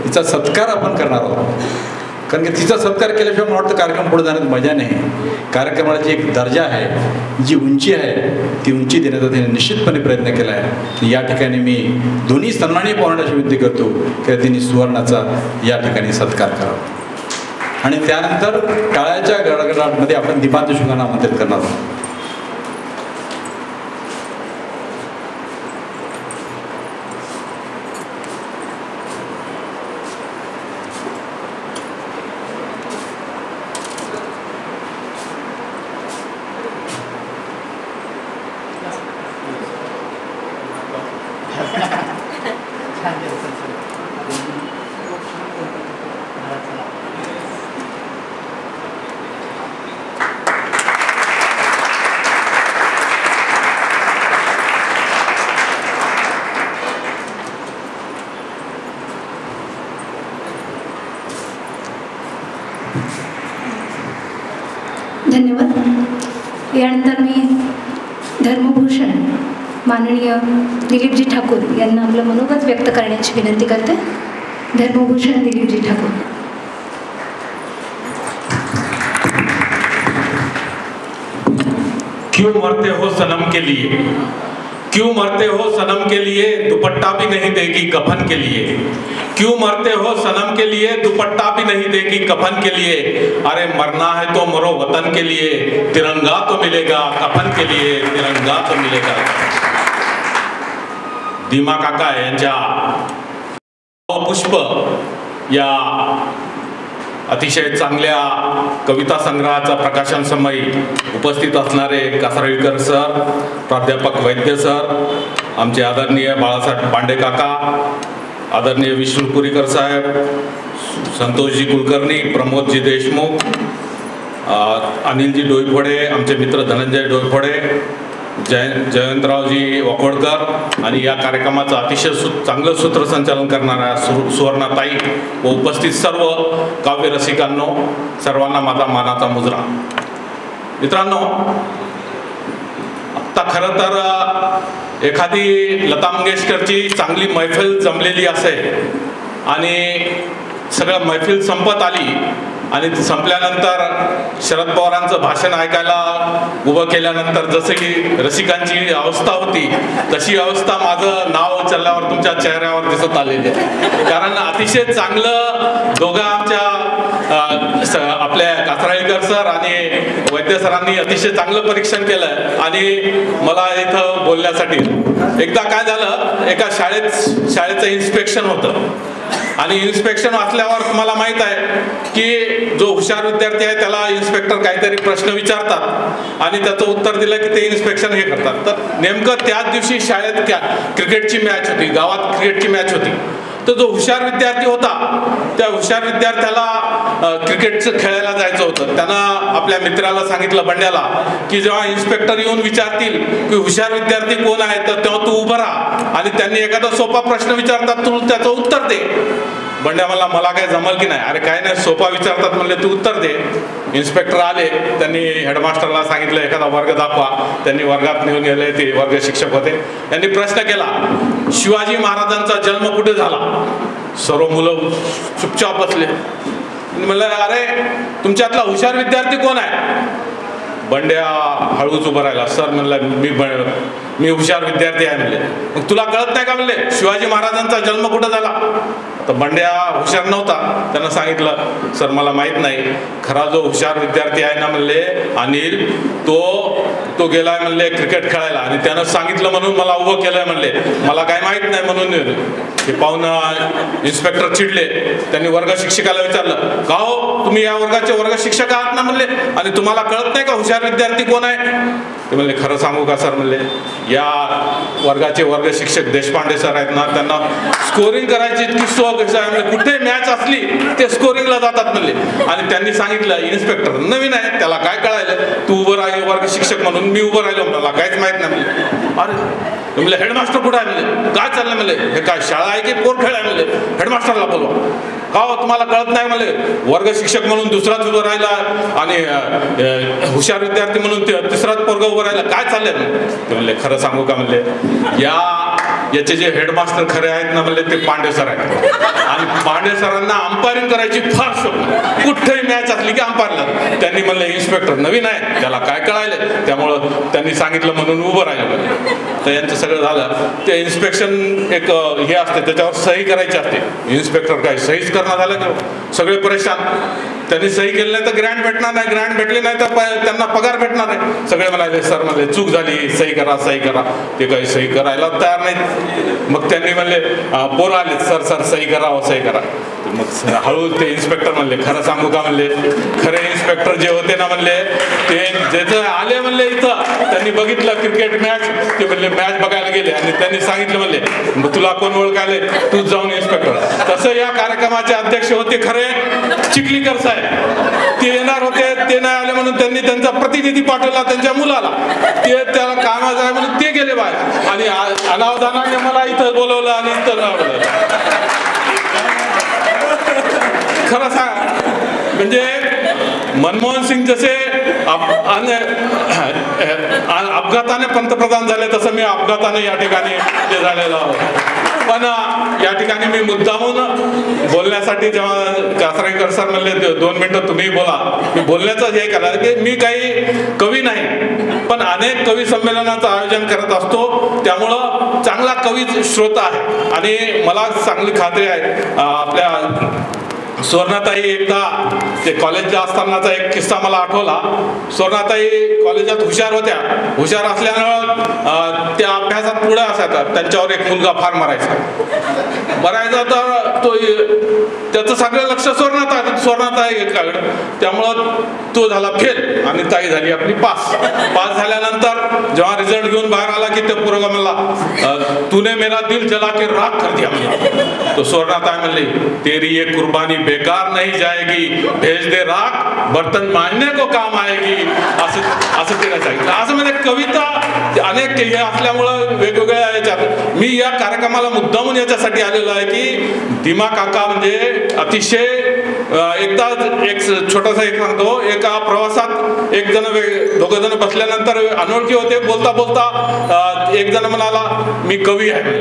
तिचा सत्कार आपण करणार आहोत, कारण की तिचा सत्कार केल्याशिवाय मला वाटतं कार्यक्रम पुढे जाण्यात मजा नाही. कार्यक्रमाला जी एक दर्जा आहे, जी उंची आहे, ती उंची देण्याचा तिने निश्चितपणे प्रयत्न केला आहे. या ठिकाणी मी दोन्ही सन्माननीय पाहुण्यांची विनंती करतो की तिने सुवर्णाचा या ठिकाणी सत्कार करावा आणि त्यानंतर टाळ्याच्या गडगडाटमध्ये आपण दिमा देशमुखांना आमंत्रित करणार आहोत. धन्यवाद. यानंतर मी धर्मभूषण माननीय दिलीपजी ठाकूर यांना आपलं मनोगत व्यक्त करण्याची विनंती करते. धर्मभूषण दिलीपजी ठाकूर. क्यों मरते हो सनम के लिए, क्यों मरते हो सनम के लिए, दुपट्टा भी नहीं देगी कफन के लिए. क्यों मरते हो सनम के लिए, दुपट्टा भी नहीं देगी कफन के लिए. अरे मरना है तो मरो वतन के लिए, तिरंगा तो मिलेगा कफन के लिए, तिरंगा तो मिलेगा. दिमा काका यांच्या पुष्प या अतिशय चांगल्या कविता संग्रहाचा प्रकाशन समय उपस्थित असणारे कासारळीकर सर, प्राध्यापक वैद्य सर, आमचे आदरणीय बाळासाहेब पांडे काका, आदरणीय विष्णुपुरीकर साहेब, संतोषजी कुलकर्णी, प्रमोदजी देशमुख, अनिलजी डोईफोडे, आमचे मित्र धनंजय डोईफोडे, जयंतरावजी वाकोडकर आणि या कार्यक्रमाचं अतिशय चांगलं सूत्रसंचालन करणाऱ्या सुवर्णाताई व उपस्थित सर्व काव्य रसिकांनो, सर्वांना माझा मानाचा मुजरा. मित्रांनो, आता खरं तर एखादी लता मंगेशकरची चांगली मैफिल जमलेली असेल आणि सगळं मैफिल संपत आली आणि संपल्यानंतर शरद पवारांचं भाषण ऐकायला उभं केल्यानंतर जसं की रसिकांची अवस्था होती तशी अवस्था माझं नाव उचलल्यावर तुमच्या चेहऱ्यावर दिसत आलेली आहे. कारण अतिशय चांगलं दोघं आमच्या आपल्या कासारळीकर सर आणि वैद्य सरांनी अतिशय चांगलं परीक्षण केलं आणि मला इथं बोलण्यासाठी. एकदा काय झालं, एका शाळेचं इन्स्पेक्शन होतं आणि इन्स्पेक्शन असल्यावर तुम्हाला माहित आहे की जो हुशार विद्यार्थी आहे त्याला इन्स्पेक्टर काहीतरी प्रश्न विचारतात आणि त्याचं उत्तर दिलं की ते इन्स्पेक्शन हे करतात. तर नेमकं त्याच दिवशी शाळेत क्रिकेटची मॅच होती, गावात क्रिकेटची मॅच होती. तर जो हुशार विद्यार्थी होता त्या हुशार विद्यार्थ्याला क्रिकेटचं खेळायला जायचं होतं. त्यानं आपल्या मित्राला सांगितलं, बंड्याला, की जेव्हा इन्स्पेक्टर येऊन विचारतील की हुशार विद्यार्थी कोण आहे तर तेव्हा तू उभं राहा आणि त्यांनी एखादा सोपा प्रश्न विचारतात तू त्याचं उत्तर दे. बंड्या मला काय जमल की नाही. अरे काय नाही, सोपा विचारतात म्हणले, तू उत्तर दे. इन्स्पेक्टर आले, त्यांनी हेडमास्टरला सांगितलं एखादा वर्ग दाखवा. त्यांनी वर्गात नेऊन गेले, ते वर्ग शिक्षक होते. त्यांनी प्रश्न केला, शिवाजी महाराजांचा जन्म कुठे झाला? सर्व मुलं चुपचाप बसले. म्हणलं, अरे तुमच्यातला हुशार विद्यार्थी कोण आहे? बंड्या हळूच उभं राहिला. सर म्हणलं, मी हुशार विद्यार्थी आहे म्हणले. मग तुला कळत नाही का म्हणले शिवाजी महाराजांचा जन्म कुठं झाला? तर बंड्या हुशार नव्हता. त्यानं सांगितलं, सर मला माहीत नाही. खरा जो हुशार विद्यार्थी आहे ना म्हणले अनिल, तो गेलाय म्हणले क्रिकेट खेळायला, आणि त्यानं सांगितलं म्हणून मला उभं केलंय म्हणले. मला काय माहीत नाही म्हणून. हे पाहून इन्स्पेक्टर चिडले. त्यांनी वर्ग शिक्षकाला विचारलं, का हो तुम्ही या वर्गाचे वर्ग शिक्षक आहात ना म्हणले, आणि तुम्हाला कळत नाही का हुशार विद्यार्थी कोण आहे? ते म्हणले, खरं सांगू का सर म्हणले, या वर्गाचे वर्ग शिक्षक देशपांडे सर आहेत ना, त्यांना स्कोरिंग करायची इतकी शौक आहे. कुठे मॅच असली ते स्कोरिंगला जातात म्हणले. आणि त्यांनी सांगितलं, इन्स्पेक्टर नवीन आहे, त्याला काय कळायलं? तू उभं राहिलो वर्ग शिक्षक म्हणून, मी उभं राहिलो, मला काहीच माहित नाही म्हणले. अरे म्हणले, हेडमास्टर कुठं आहे म्हणले? काय चाललं म्हणले? हे काय शाळा आहे की पोर खेळ आहे म्हणले? हेडमास्टरला बोलवा. का हो तुम्हाला कळत नाही म्हणले? वर्ग शिक्षक म्हणून दुसराच उभं राहिला, आणि हुशार विद्यार्थी म्हणून तिसराच पोरगा उभं राहिला, काय चाललंय? ते म्हणले, खरं सांगू का म्हणले, याचे जे हेडमास्टर खरे आहेत ना म्हणले, ते पांडे सर आहेत. आणि पांडे सरांना अंपायरिंग करायची फार शौक. कुठेही मॅच असली की अंपायरला. त्यांनी म्हणले, इन्स्पेक्टर नवीन आहे, त्याला काय कळायलं? त्यामुळं त्यांनी सांगितलं म्हणून उभं राहिलं. तर यांचं सगळं झालं. ते इन्स्पेक्शन एक हे असते, त्याच्यावर सही करायची असते. इन्स्पेक्टर काय सहीच करणं झालं की सगळे परेशान. त्यांनी सही केली नाही तर ग्रँट भेटणार नाही, ग्रँट भेटली नाही तर त्यांना पगार भेटणार नाही. सगळे म्हणाले, सर म्हणले चूक झाली, सही करा सही करा. ते काही सही करायला तयार नाहीत. मग त्यांनी म्हणले, पोरं आले, सर सही करा सही करा. मग हळू ते इन्स्पेक्टर म्हणले, खरं सांगू का म्हणले, खरे इन्स्पेक्टर जे होते ना म्हणले, ते ज्याचं आले म्हणले इथं, त्यांनी बघितलं क्रिकेट मॅच, ते म्हणले मॅच बघायला गेले, आणि त्यांनी सांगितलं म्हणले, मग तुला कोण ओळखायले? तूच जाऊन इन्स्पेक्टर. तसं या कार्यक्रमाचे अध्यक्ष होते खरे चिखलीकर साहेब. ते येणार होते, ते नाही आले म्हणून त्यांनी त्यांचा प्रतिनिधी पाठवला त्यांच्या मुलाला. ते त्याला कामाचं आहे म्हणून ते गेले बाहेर, आणि अनावधानाने मला इथं बोलवलं आणि इथं बोलवलं. खरं सांग म्हणजे मनमोहन सिंग जसे अपघाताने पंतप्रधान झाले, तसं मी अपघाताने या ठिकाणी ते झालेलं आहोत. पण या ठिकाणी मी मुद्दामून बोलण्यासाठी, जेव्हा कासरेकर सर म्हणले 2 मिनिटं तुम्ही बोला, मी बोलण्याचं हे केलं की मी काही कवी नाही, पण अनेक कवी संमेलनाचं आयोजन करत असतो. त्यामुळं चांगला कवी श्रोता आहे, आणि मला चांगली खात्री आहे. आपल्या सुवर्णाताई एकदा ते कॉलेजला असतानाचा एक किस्सा मला आठवला. सुवर्णाताई कॉलेजात हुशार होत्या. हुशार असल्यानं त्या अभ्यासात पुढे असायचा. त्यांच्यावर एक मुलगा फार मारायचा. तर तो त्याचं सगळं लक्ष सुवर्णाताईकडे. त्यामुळं तो झाला फेल आणि ताई झाली आपली पास. झाल्यानंतर जेव्हा रिझल्ट घेऊन बाहेर आला की ते पोरगा म्हणला, तूने मेरा दिल जला के राख कर दिया म्हणला. तो सुवर्णाताई म्हणली, तेरी ये कुर्बानी बेकार नहीं जाएगी, भेज दे राख, बर्तन मांजने को काम आएगी. असं तिला सांगितलं. असं म्हणजे कविता अनेक हे असल्यामुळं वेगवेगळ्या याच्यात मी या कार्यक्रमाला मुद्दामून याच्यासाठी आलेलो आहे की धीमा काका म्हणजे अतिशय एकदा एक छोटासा एक सांगतो. एका प्रवासात एक जण दोघं जण बसल्यानंतर अनोळखी होते. बोलता बोलता एक जण म्हणाला, मी कवी आहे.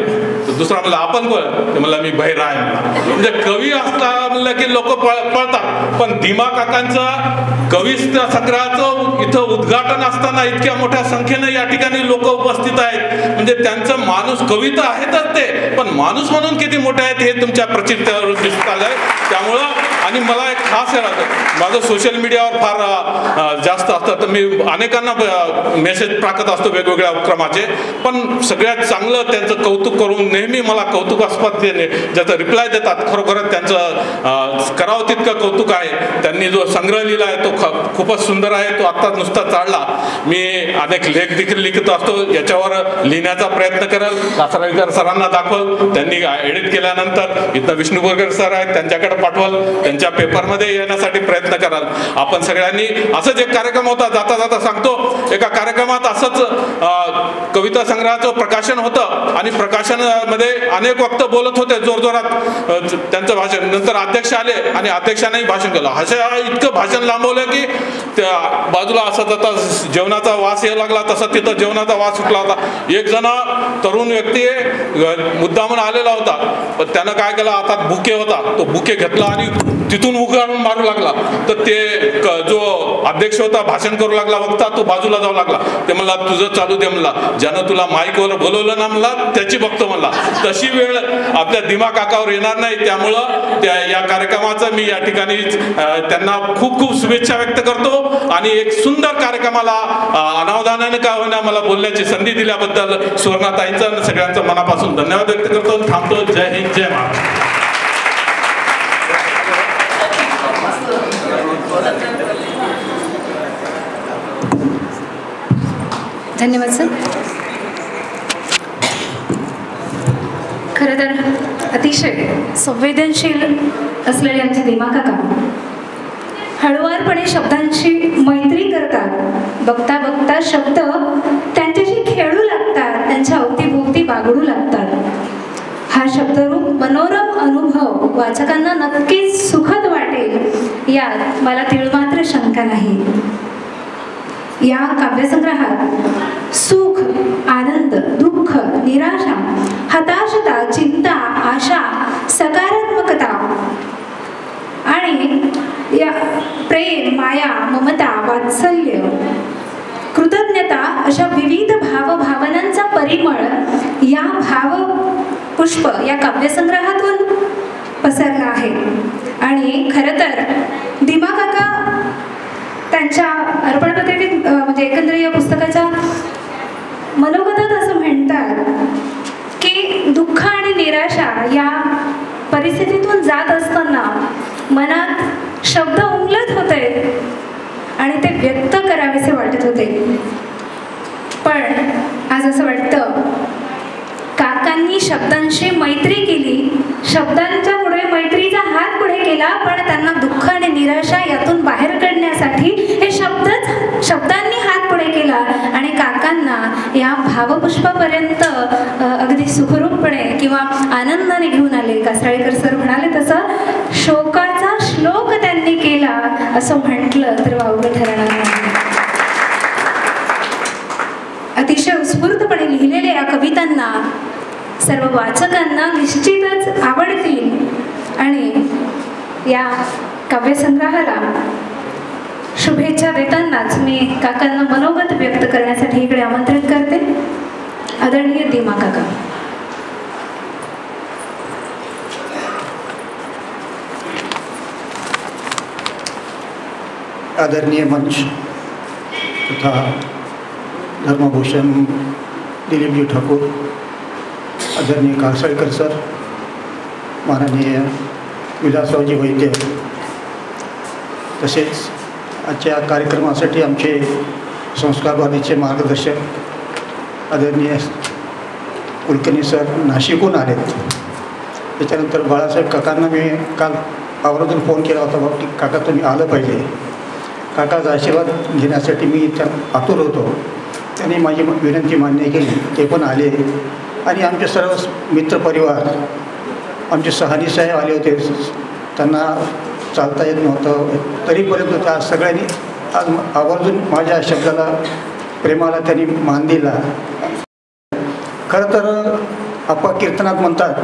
दुसरा म्हणला, आपण कोण? ते म्हणला, मी बहिरा आहे. म्हणजे कवी असता म्हणलं की लोक पळतात. पण धीमा काकांचं कविता संग्रहाचं इथं उद्घाटन असताना इतक्या मोठ्या संख्येनं या ठिकाणी लोक उपस्थित आहेत. म्हणजे त्यांचं माणूस कविता आहेतच ते, पण माणूस म्हणून किती मोठे आहेत हे तुमच्या प्रचितीवर दिसत आलंय. त्यामुळं आणि मला एक खास माझं सोशल मीडियावर फार जास्त असतं, तर मी अनेकांना मेसेज टाकत असतो वेगवेगळ्या उपक्रमाचे. पण सगळ्यात चांगलं त्यांचं कौतुक करून नेहमी मला कौतुकास्पद ज्याचं रिप्लाय देतात. खरोखरच त्यांचं करावं तितकं कौतुक आहे. त्यांनी जो संग्रह लिहिला आहे तो खूपच सुंदर आहे. तो आत्ताच नुसता चालला. मी अनेक लेख देखील लिखत असतो. याच्यावर लिहिण्याचा प्रयत्न करेल. कासरेकर सरांना दाखवल. त्यांनी एडिट केल्यानंतर इथं विष्णू बोरकर सर आहेत, त्यांच्याकडे पाठवल. त्यांच्या त्यांच्या पेपरमध्ये येण्यासाठी प्रयत्न कराल. आपण सगळ्यांनी असंच एक कार्यक्रम होता, जाता जाता सांगतो, एका कार्यक्रमात असंच कविता संग्रहाचं प्रकाशन होतं आणि प्रकाशनामध्ये अनेक वक्ते बोलत होते जोरजोरात त्यांचं भाषण. नंतर अध्यक्ष आले आणि अध्यक्षानेही भाषण केलं. अशा इतकं भाषण लांबवलं की त्या बाजूला असं जाता जेवणाचा वास यायला लागला, तसा तिथं जेवणाचा वास सुटला होता. एक जण तरुण व्यक्ती मुद्दामून आलेला होता, पण त्यानं काय केलं, आता बुके होता, तो बुके घेतला आणि तिथून उगारून मारू लागला. तर ते जो अध्यक्ष होता भाषण करू लागला, वक्ता तो बाजूला जाऊ लागला. ते म्हणला तुझं चालू दे म्हणला, ज्यानं तुला माईकवर बोलवलं ना म्हणला त्याची बघतो म्हणला. तशी वेळ आपल्या दिमा काकावर येणार नाही. त्यामुळं या कार्यक्रमाचं मी या ठिकाणी त्यांना खूप खूप शुभेच्छा व्यक्त करतो आणि एक सुंदर कार्यक्रमाला अनावधानाने का होईना मला बोलण्याची संधी दिल्याबद्दल सुवर्णाताईंचं सगळ्यांचं मनापासून धन्यवाद व्यक्त करतो. थांबतो. जय हिंद, जय महाराष्ट्र. धन्यवाद सर. खरं तर अतिशय संवेदनशील असलेले आमचे दिमा काका हळुवारपणे शब्दांशी मैत्री करतात. बघता बघता शब्द त्यांच्याशी खेळू लागतात, त्यांच्या अवतीभोवती बागडू लागतात. हा शब्दरूप मनोरम अनुभव वाचकांना नक्कीच सुखद वाटेल यात मला तीळमात्र शंका नाही. या काव्यसंग्रहात सुख, आनंद, दुःख, निराशा, हताशता, चिंता, आशा, सकारात्मकता आणि या प्रेम, माया, ममता, वात्सल्य, कृतज्ञता अशा विविध भावभावनांचा परिमळ या भावपुष्प या काव्यसंग्रहातून पसरला आहे. आणि खरं तर दिमा काका त्यांच्या अर्पणपत्रिकेत म्हणजे एकंदरीत या पुस्तकाच्या मनोगतात असं म्हणतात की दुःख आणि निराशा या परिस्थितीतून जात असताना मनात शब्द उमलत होते आणि ते व्यक्त करावेसे वाटत होते. पण आज असं वाटतं काकांनी शब्दांशी मैत्री केली, शब्दांच्या पुढे मैत्रीचा हात पुढे केला, पण त्यांना दुःख आणि निराशा यातून बाहेर काढण्यासाठी हे शब्दांनी हात पुढे केला आणि काकांना या भावपुष्पापर्यंत अगदी सुखरूपपणे किंवा आनंदाने घेऊन आले. कासराळेकर सर म्हणाले तसं शोकाचा श्लोक त्यांनी केला असं म्हटलं तर वावगं ठरणार नाही. अतिशय उत्स्फूर्तपणे लिहिलेल्या या कवितांना सर्व वाचकांना निश्चितच आवडतील आणि या काव्यसंग्रहाला शुभेच्छा देतानाच मी काकांना मनोगत व्यक्त करण्यासाठी इकडे आमंत्रित करते. आदरणीय दिमा काका. आदरणीय मंच तथा धर्मभूषण दिलीपजी ठाकूर, आदरणीय कासळकर सर, माननीय विलासरावजी वैद्य, तसेच आजच्या कार्यक्रमासाठी आमचे संस्कारवादीचे मार्गदर्शक आदरणीय कुलकर्णी सर नाशिकहून आलेत. त्याच्यानंतर बाळासाहेब काकांना मी काल आवर्जून फोन केला होता की काका तुम्ही आलं पाहिजे. काकाचा आशीर्वाद घेण्यासाठी मी त्या आतुर होतो. त्यांनी माझी विनंती मान्य केली, ते पण आले. आणि आमचे सर्व मित्रपरिवार, आमचे सहानी साहेब आले होते, त्यांना चालता येत नव्हतं, तरीपर्यंत त्या सगळ्यांनी आज आवर्जून माझ्या शब्दाला, प्रेमाला त्यांनी मान दिला. खरं तर आप्पा कीर्तनात म्हणतात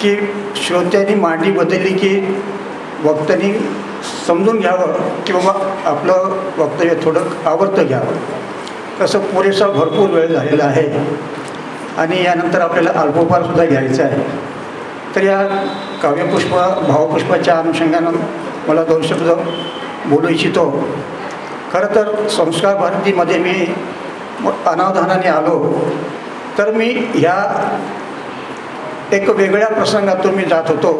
की श्रोत्यांनी मांडी बदलली की वक्त्यांनी समजून घ्यावं की बाबा आपलं वक्तव्य थोडं आवडतं घ्यावं. तसं पुरेसा भरपूर वेळ झालेला आहे आणि यानंतर आपल्याला अल्पोपहारसुद्धा घ्यायचं आहे. तर या भावपुष्पाच्या अनुषंगानं मला 2 शब्द बोलू इच्छितो. खरं तर संस्कार भारतीमध्ये मी अनावधानाने आलो तर मी ह्या एक वेगळ्या प्रसंगातून मी जात होतो.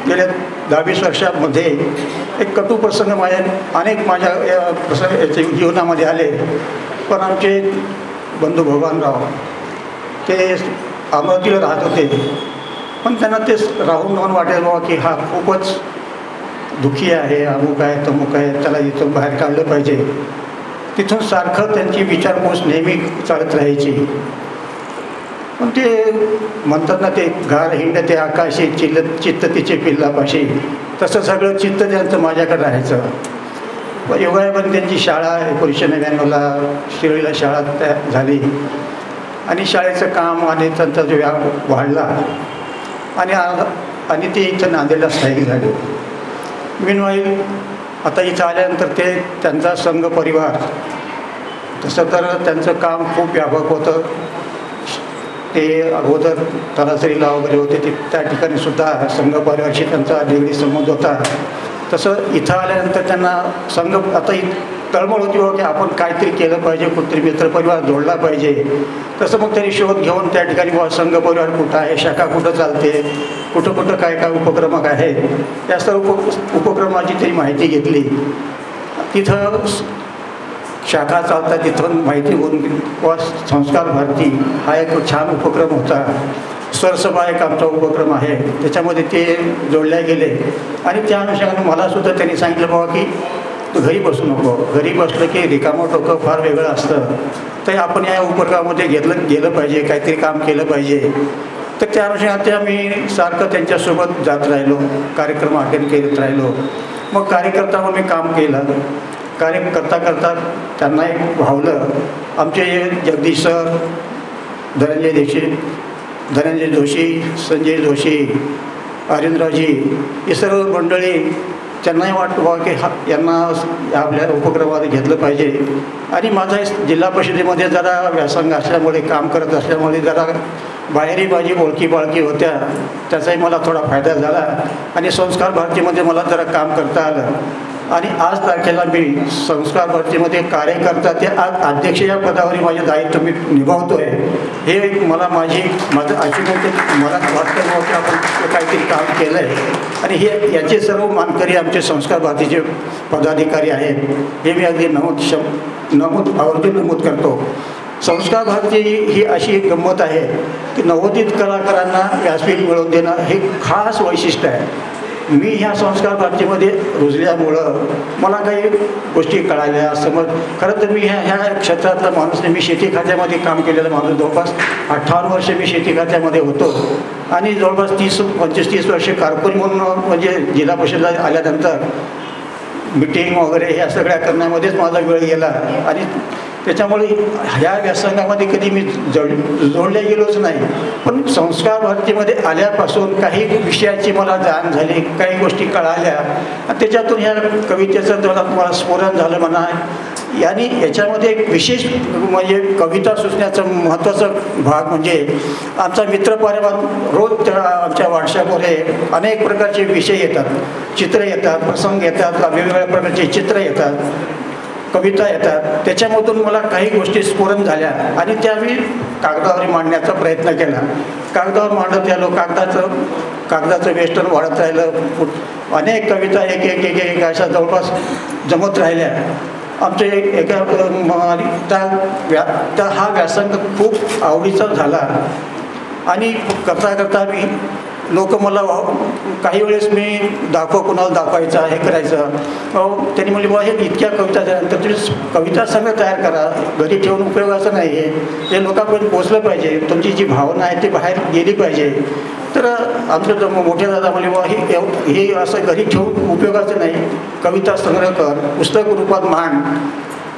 गेल्या 10-20 वर्षांमध्ये एक कटू प्रसंग माझ्या याच्या जीवनामध्ये आले. पण आमचे बंधू भगवानराव ते अमरावतीला राहत होते, पण त्यांना ते राहून वाटेल बाबा की हा खूपच दुःखी आहे, अमुक आहे, तमुक आहे, त्याला इथून बाहेर काढलं पाहिजे. तिथून सारखं त्यांची विचारपूस नेहमी चालत राहायची. पण ते म्हणतात ना, ते घार हिंड ते आकाशी चित्त तिचे पिल्लापाशी, तसं सगळं चित्त त्यांचं माझ्याकडे राहायचं. योगायोगाने त्यांची शाळा 1999ला शिर्डीला शाळा तयार झाली आणि शाळेचं काम आणि त्यांचा जो व्याप वाढला आणि ते इथं नांदेडला स्थायिक झाले. मीनवाईल आता इथं आल्यानंतर ते त्यांचा संघ परिवार, तसं तर त्यांचं काम खूप व्यापक होतं. ते अगोदर तलासरीला वगैरे होते, ते त्या ठिकाणी सुद्धा संघ परिवाराशी त्यांचा निगडीत संबंध होता. तसं इथं आल्यानंतर त्यांना संघ आता तळमळ होती हो की आपण काहीतरी केलं पाहिजे, कुठतरी मित्रपरिवार जोडला पाहिजे. तसं मग त्यांनी शोध घेऊन त्या ठिकाणी संघ परिवार कुठं आहे, शाखा कुठं चालते, कुठं कुठं काय काय उपक्रम आहेत, त्या सर्व उपक्रमाची त्यांनी माहिती घेतली. तिथं शाखा चालतात तिथून माहिती होऊन संस्कार भारती हा एक छान उपक्रम होता. सरसभा एक आमचा उपक्रम आहे, त्याच्यामध्ये ते जोडल्या गेले. आणि त्या अनुषंगाने मलासुद्धा त्यांनी सांगितलं बाबा की तू घरी बसू नको, घरी बसलं की रिकामं डोकं फार वेगळं असतं, तर आपण या उपक्रमामध्ये गेलं पाहिजे, काहीतरी काम केलं पाहिजे. तर त्या अनुषंगाने आम्ही सारखं त्यांच्यासोबत जात राहिलो, कार्यक्रम अटेंड करत राहिलो. मग कार्यकर्ता म्हणून मी काम केलं. कार्य करता करता त्यांना एक भावलं. आमचे जगदीश सर, धनंजय दीक्षित, धनंजय जोशी, संजय जोशी, अरिंद्रजी, ही सर्व मंडळी, त्यांनाही वाटतं बा की यांना आपल्या उपक्रमात घेतलं पाहिजे. आणि माझा जिल्हा परिषदेमध्ये जरा व्यासंग असल्यामुळे, काम करत असल्यामुळे जरा बाहेरही माझी ओळखी बाळखी होत्या, त्याचाही मला थोडा फायदा झाला. आणि संस्कार भारतीमध्ये मला जरा काम करता आलं. आणि आज तारखेला मी संस्कार भारतीमध्ये कार्यकर्ता ते आज अध्यक्ष या पदावर माझे दायित्व मी निभावतो आहे. हे माझं अचिव्हमेंट मला वाटतं की आपण काहीतरी काम केलं आहे. आणि हे याचे सर्व मानकरी आमचे संस्कार भारतीचे पदाधिकारी आहेत, हे मी अगदी आवर्जून नमूद करतो. संस्कार भारती ही अशी एक गंमत आहे की नवोदित कलाकारांना व्यासपीठ मिळवून देणं हे खास वैशिष्ट्य आहे. मी ह्या संस्कार भारतीमध्ये रुजल्यामुळं मला काही गोष्टी कळाल्या, खरं तर मी ह्या क्षेत्रातला माणूस नाही. मी शेती खात्यामध्ये काम केलेलं माणूस, जवळपास 58 वर्ष मी शेती खात्यामध्ये होतो. आणि जवळपास 25-30 वर्षे कारकुनी म्हणून, म्हणजे जिल्हा परिषदेला आल्यानंतर मीटिंग वगैरे ह्या सगळ्या करण्यामध्येच माझा वेळ गेला. आणि त्याच्यामुळे ह्या व्यासंगामध्ये कधी मी जोडल्या गेलोच नाही. पण संस्कार भारतीमध्ये आल्यापासून काही विषयाची मला जाण झाली, काही गोष्टी कळाल्या. आणि त्याच्यातून ह्या कवितेचं जरा मला स्फोरण झालं म्हणा. आणि याच्यामध्ये एक विशेष म्हणजे कविता सुचण्याचं महत्त्वाचं भाग म्हणजे आमचा मित्रपरिवार रोज आमच्या व्हॉट्सॲपमध्ये अनेक प्रकारचे विषय येतात, चित्र येतात, प्रसंग येतात, वेगवेगळ्या प्रकारचे चित्र येतात, कविता येतात. त्याच्यामधून मला काही गोष्टी स्फुरण झाल्या आणि त्या मी कागदावर मांडण्याचा प्रयत्न केला. कागदावर मांडत राहिलो, कागदाचं वेस्टर्न वाढत राहिलं. अनेक कविता एक अशा जवळपास जमत राहिल्या. आमच्या हा व्यासंग खूप आवडीचा झाला. आणि करता करता मी लोक मला काही वेळेस मी कुणाला दाखवायचा, हे करायचं. त्यांनी म्हणले बाबा हे इतक्या कविता झाल्यानंतर तुम्ही कविता संघ तयार करा, घरी ठेवून उपयोगाचं नाही आहे, हे लोकांपर्यंत पोचलं पाहिजे, तुमची जी भावना आहे ती बाहेर गेली पाहिजे. तर आमचं मोठे दादा म्हणले बाबा हे असं घरी ठेवून उपयोगाचं नाही, कविता संग्रह कर, पुस्तक रूपात मांड.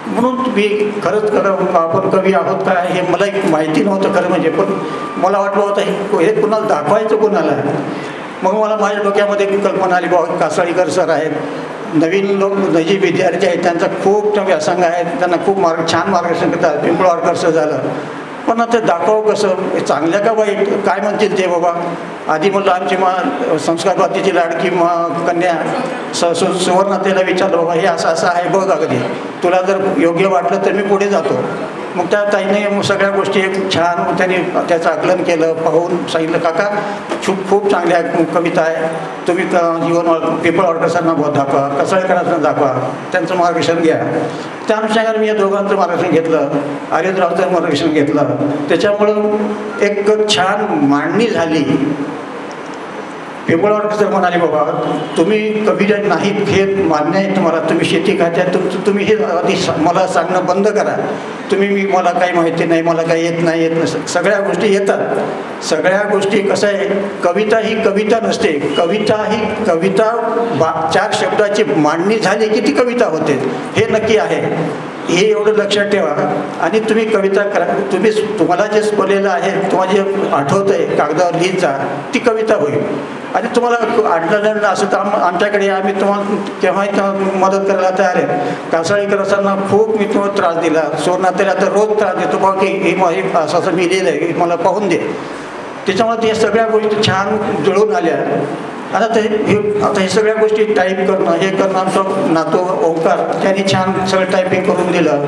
म्हणून मी खरंच आपण कवी आहोत का हे मला एक माहिती नव्हतं खरं म्हणजे. पण मला वाटलं होतं हे कुणाला दाखवायचं कोणाला. मग मला माझ्या डोक्यामध्ये कल्पना आली बाबा कासाळीकर सर आहेत, नवीन विद्यार्थी आहेत, त्यांचा खूप व्यासंग आहेत, त्यांना खूप छान मार्गदर्शन करतात. पिंपळवाडकर सर झालं. पण आता दाखव कसं, चांगल्या का वाईट, काय म्हणतील ते बाबा. आधी म्हटलं आमची संस्कार भारतीची लाडकी कन्या सुवर्णाताईला विचारलं बाबा हे असं असं आहे बघ, अगदी तुला जर योग्य वाटलं तर मी पुढे जातो. मग त्या ताईने सगळ्या गोष्टी छान त्यांनी त्याचं आकलन केलं, पाहून सांगितलं काका खूप चांगल्या कविता आहे, तुम्ही पिंपळवाडकर सरांना दाखवा, कसाळेकरांना दाखवा, त्यांचं मार्गदर्शन घ्या. त्या अनुषंगाने मी या दोघांचं मार्गदर्शन घेतलं, आर्यद्रावचं मार्गदर्शन घेतलं. त्याच्यामुळं एक छान मांडणी झाली. पिंपळवाडकर सर म्हणाले, बाबा तुम्ही कविता नाहीत हे मान्य आहे तुम्हाला, तुम्ही शेती खात्यात तुम्ही हे आधी मला सांगणं बंद करा. तुम्ही मला काही माहिती नाही, मला काही येत नाही. सगळ्या गोष्टी येतात. सगळ्या गोष्टी कसं आहे, कविता ही कविता नसते. कविता ही कविता 4 शब्दाची मांडणी झाली की ती कविता होते, हे नक्की आहे. हे एवढं लक्षात ठेवा. आणि तुम्ही कविता करा, तुम्हाला जे स्पलेलं आहे, तुम्हाला जे आठवतं आहे कागदावर लिहित जा, ती कविता होईल. आणि तुम्हाला आढळलं असं तर आमच्याकडे आम्ही तुम्हाला केव्हाही मदत करायला तयार आहे. कासाळीकर असताना खूप मी तुम्हाला त्रास दिला, सोनातरी आता रोज त्रास देतो, बघ की हे असं असं मी लिहिलं आहे, मला पाहून दे. त्याच्यामुळे ते सगळ्या गोष्टी छान जुळून आल्या. आता हे सगळ्या गोष्टी टाईप करणं, हे करणं, आमचा नातो ओंकार त्यांनी छान सगळं टायपिंग करून दिलं.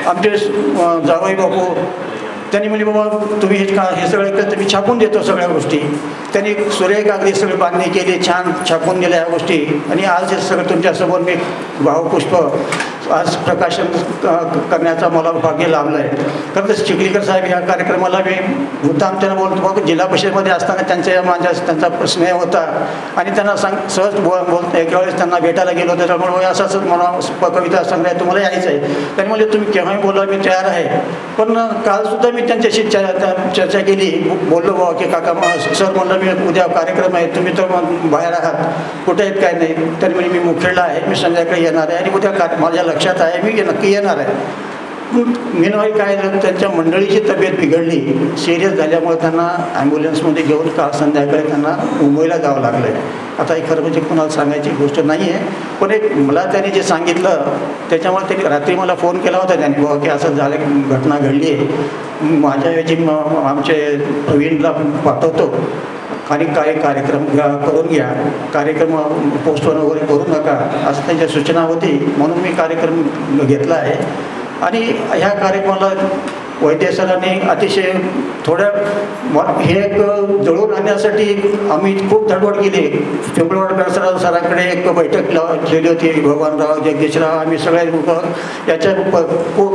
आमचे जावई बापू त्यांनी म्हणजे, बाबा तुम्ही हे सगळं केलं तर मी छापून देतो सगळ्या गोष्टी. त्यांनी सुरेख अगदी सगळी बांधणी केली, छान छापून दिल्या ह्या गोष्टी. आणि आज हे सगळं तुमच्यासमोर मी भावपुष्प आज प्रकाशन करण्याचा मला भाग्य लाभलं आहे. खरं तर चिखलीकर साहेब ह्या कार्यक्रमाला मी मुद्दाम त्यांना बोलतो, बघ जिल्हा परिषदेमध्ये असताना त्यांचा स्नेह होता. आणि त्यांना सहज बोलतो. एका वेळेस त्यांना भेटायला गेलो होतो, त्यामुळे असं असं मला कविता संग्रह तुम्हाला यायचं आहे. त्यांनी म्हणजे तुम्ही केव्हाही बोला, मी तयार आहे. पण कालसुद्धा मी त्यांच्याशी चर्चा केली, बोललो बाबा की काका सर म्हणलं मी उद्या कार्यक्रम आहे, तुम्ही तर बाहेर आहात, कुठे आहेत काय नाही. त्यांनी म्हणजे मी मुखेडला आहे, मी संध्याकाळी येणार आहे आणि उद्या माझ्या लक्षात आहे मी नक्की येणार आहे. मीनवाई काय झालं, त्यांच्या मंडळीची तब्येत बिघडली, सिरियस झाल्यामुळे त्यांना ॲम्ब्युलन्समध्ये घेऊन काल संध्याकाळी त्यांना मुंबईला जावं लागलं आहे. आता ही खरं म्हणजे कुणाला सांगायची गोष्ट नाही आहे, पण एक मला त्यांनी जे सांगितलं त्याच्यामुळे त्यांनी रात्री मला फोन केला होता त्यांनी, बाबा की असं झालं, घटना घडली आहे, माझ्या याची आमचे प्रवीणला पाठवतो आणि काही कार्यक्रम करून घ्या, कार्यक्रम पोस्टवर वगैरे करू नका, असं त्यांच्या सूचना होती. म्हणून मी कार्यक्रम घेतला आहे. आणि ह्या कार्यक्रमाला वैद्य सरांनी अतिशय हे एक जळून आणण्यासाठी आम्ही खूप धडपड केली. पिंपळवाडकर सरांकडे एक बैठक ठेवली होती, भगवानराव, जगदीशराव, आम्ही सगळे लोक याच्या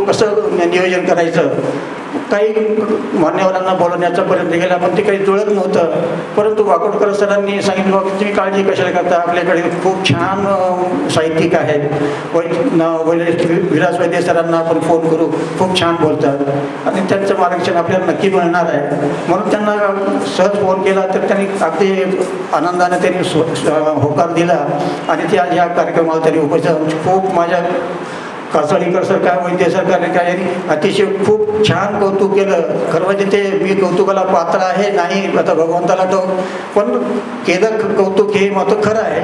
कसं नियोजन करायचं. काही मान्यवरांना बोलवण्याचा प्रयत्न केला, पण ते काही जुळत नव्हतं. परंतु वाकोडकर सरांनी सांगितलं, की तुम्ही काळजी कशाला करता, आपल्याकडे खूप छान साहित्यिक आहेत, विलास वैद्य सरांना आपण फोन करू, खूप छान बोलतात आणि त्यांचं मार्गदर्शन आपल्याला नक्की मिळणार आहे. म्हणून त्यांना सहज फोन केला, तर त्यांनी अगदी आनंदाने त्यांनी होकार दिला आणि त्या ह्या कार्यक्रमाला त्यांनी उपस्थित खूप माझ्या कासाळीकर सरकार, वैद्य सरकारने काय अतिशय खूप छान कौतुक केलं. खरं म्हणजे ते मी कौतुकाला पात्र आहे नाही, आता भगवंताला ठाऊक, पण केलं कौतुक हे मात्र खरं आहे.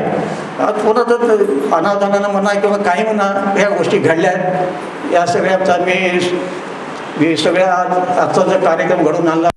आज पुन्हा तर अनावधानानं म्हणा किंवा काही म्हणा ह्या गोष्टी घडल्या आहेत. या सगळ्याचा मी सगळ्या आजचा जो कार्यक्रम घडून आणला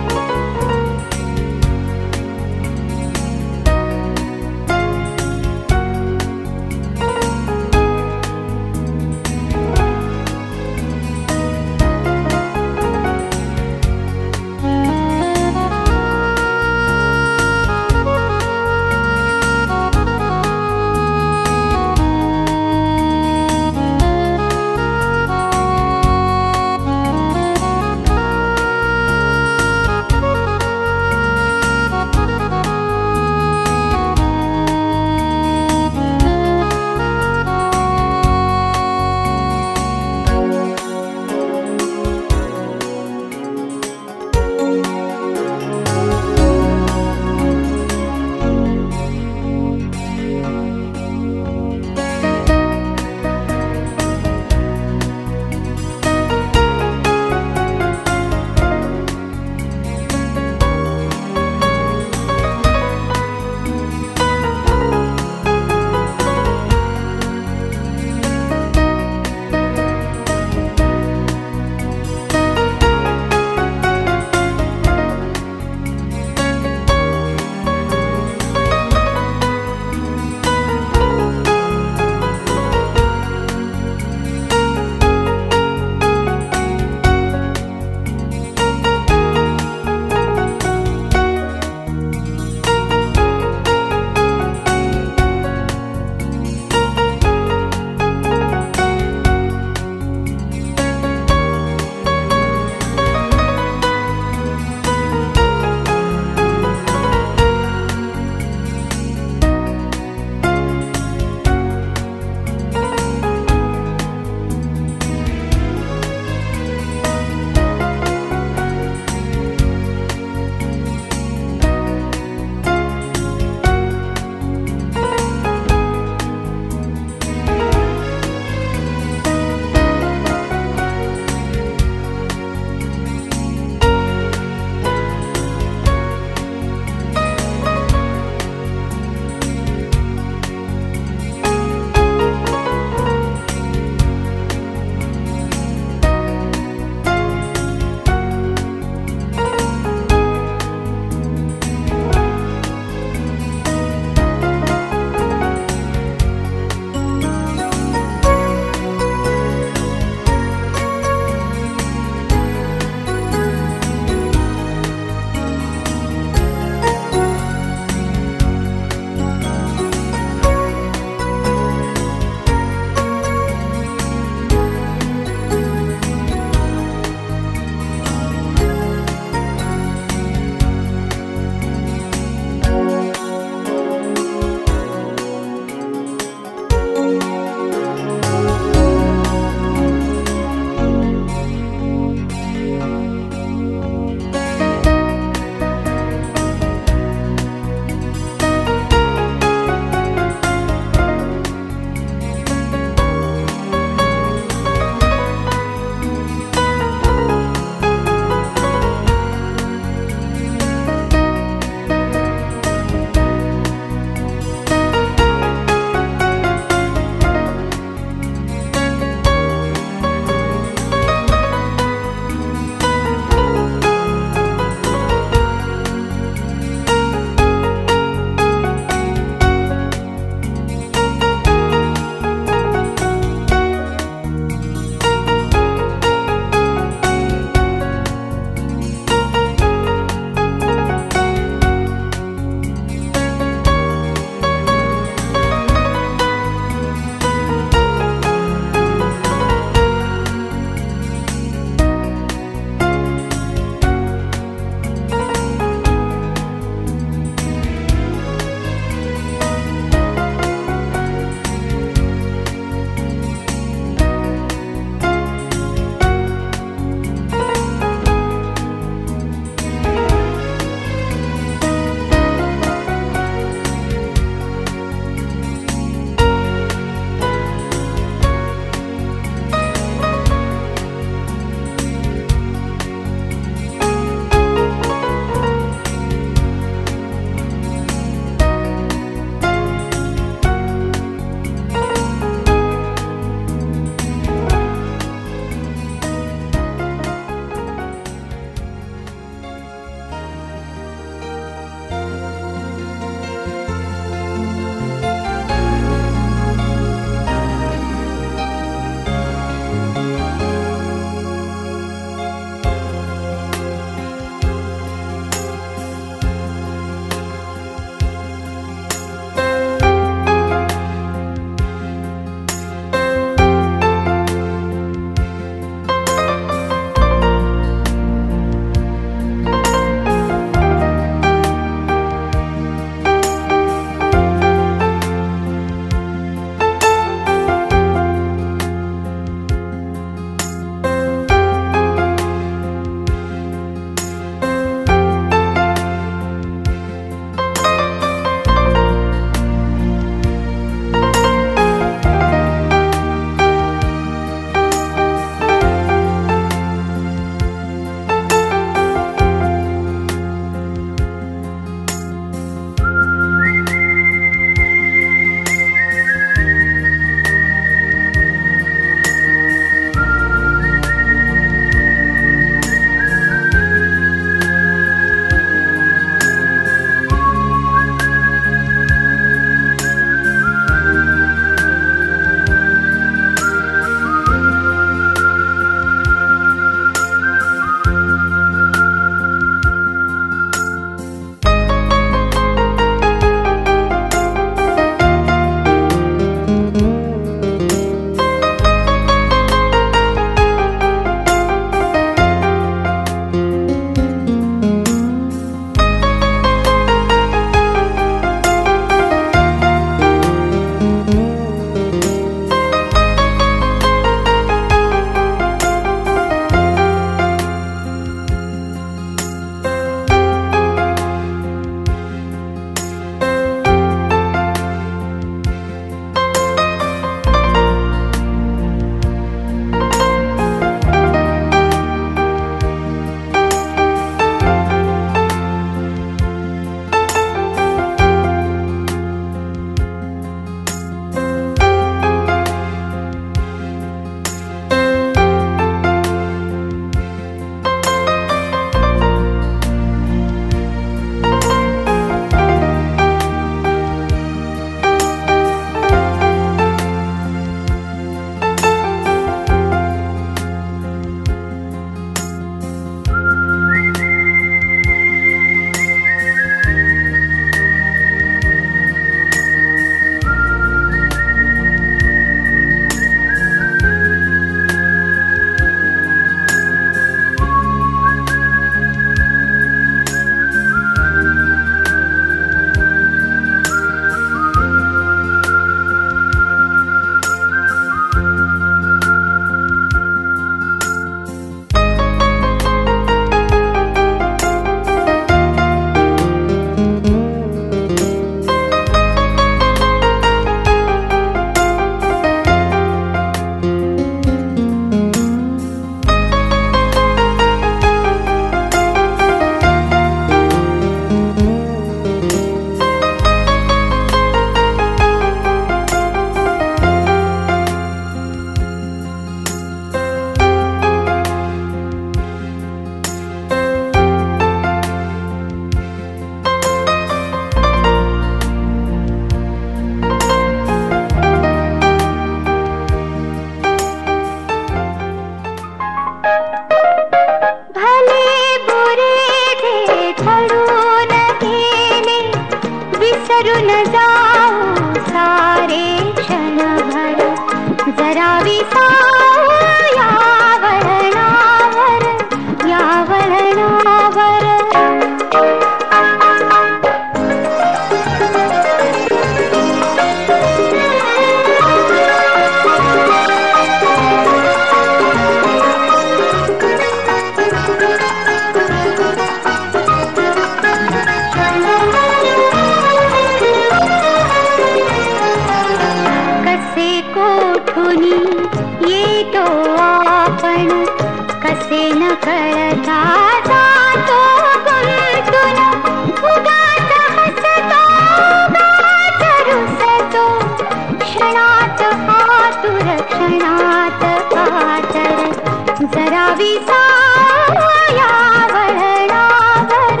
जरा विसाया वळणावर,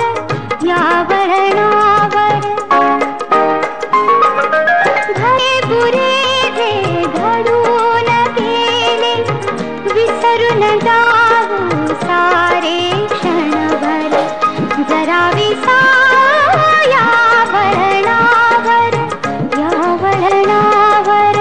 या वळणावर. भले बुरे जे घडून गेले विसरून जाऊ सारे क्षणभर. जरा विसाया वळणावर, या वळणावर.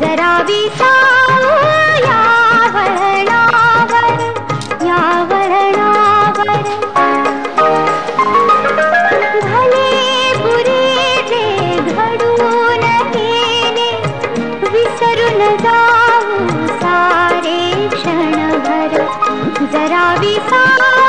जरा विसाया वळणावर, या वळणावर. भले बुरे जे घडून गेले विसरून जाऊ सारे क्षणभर. जरा विसाया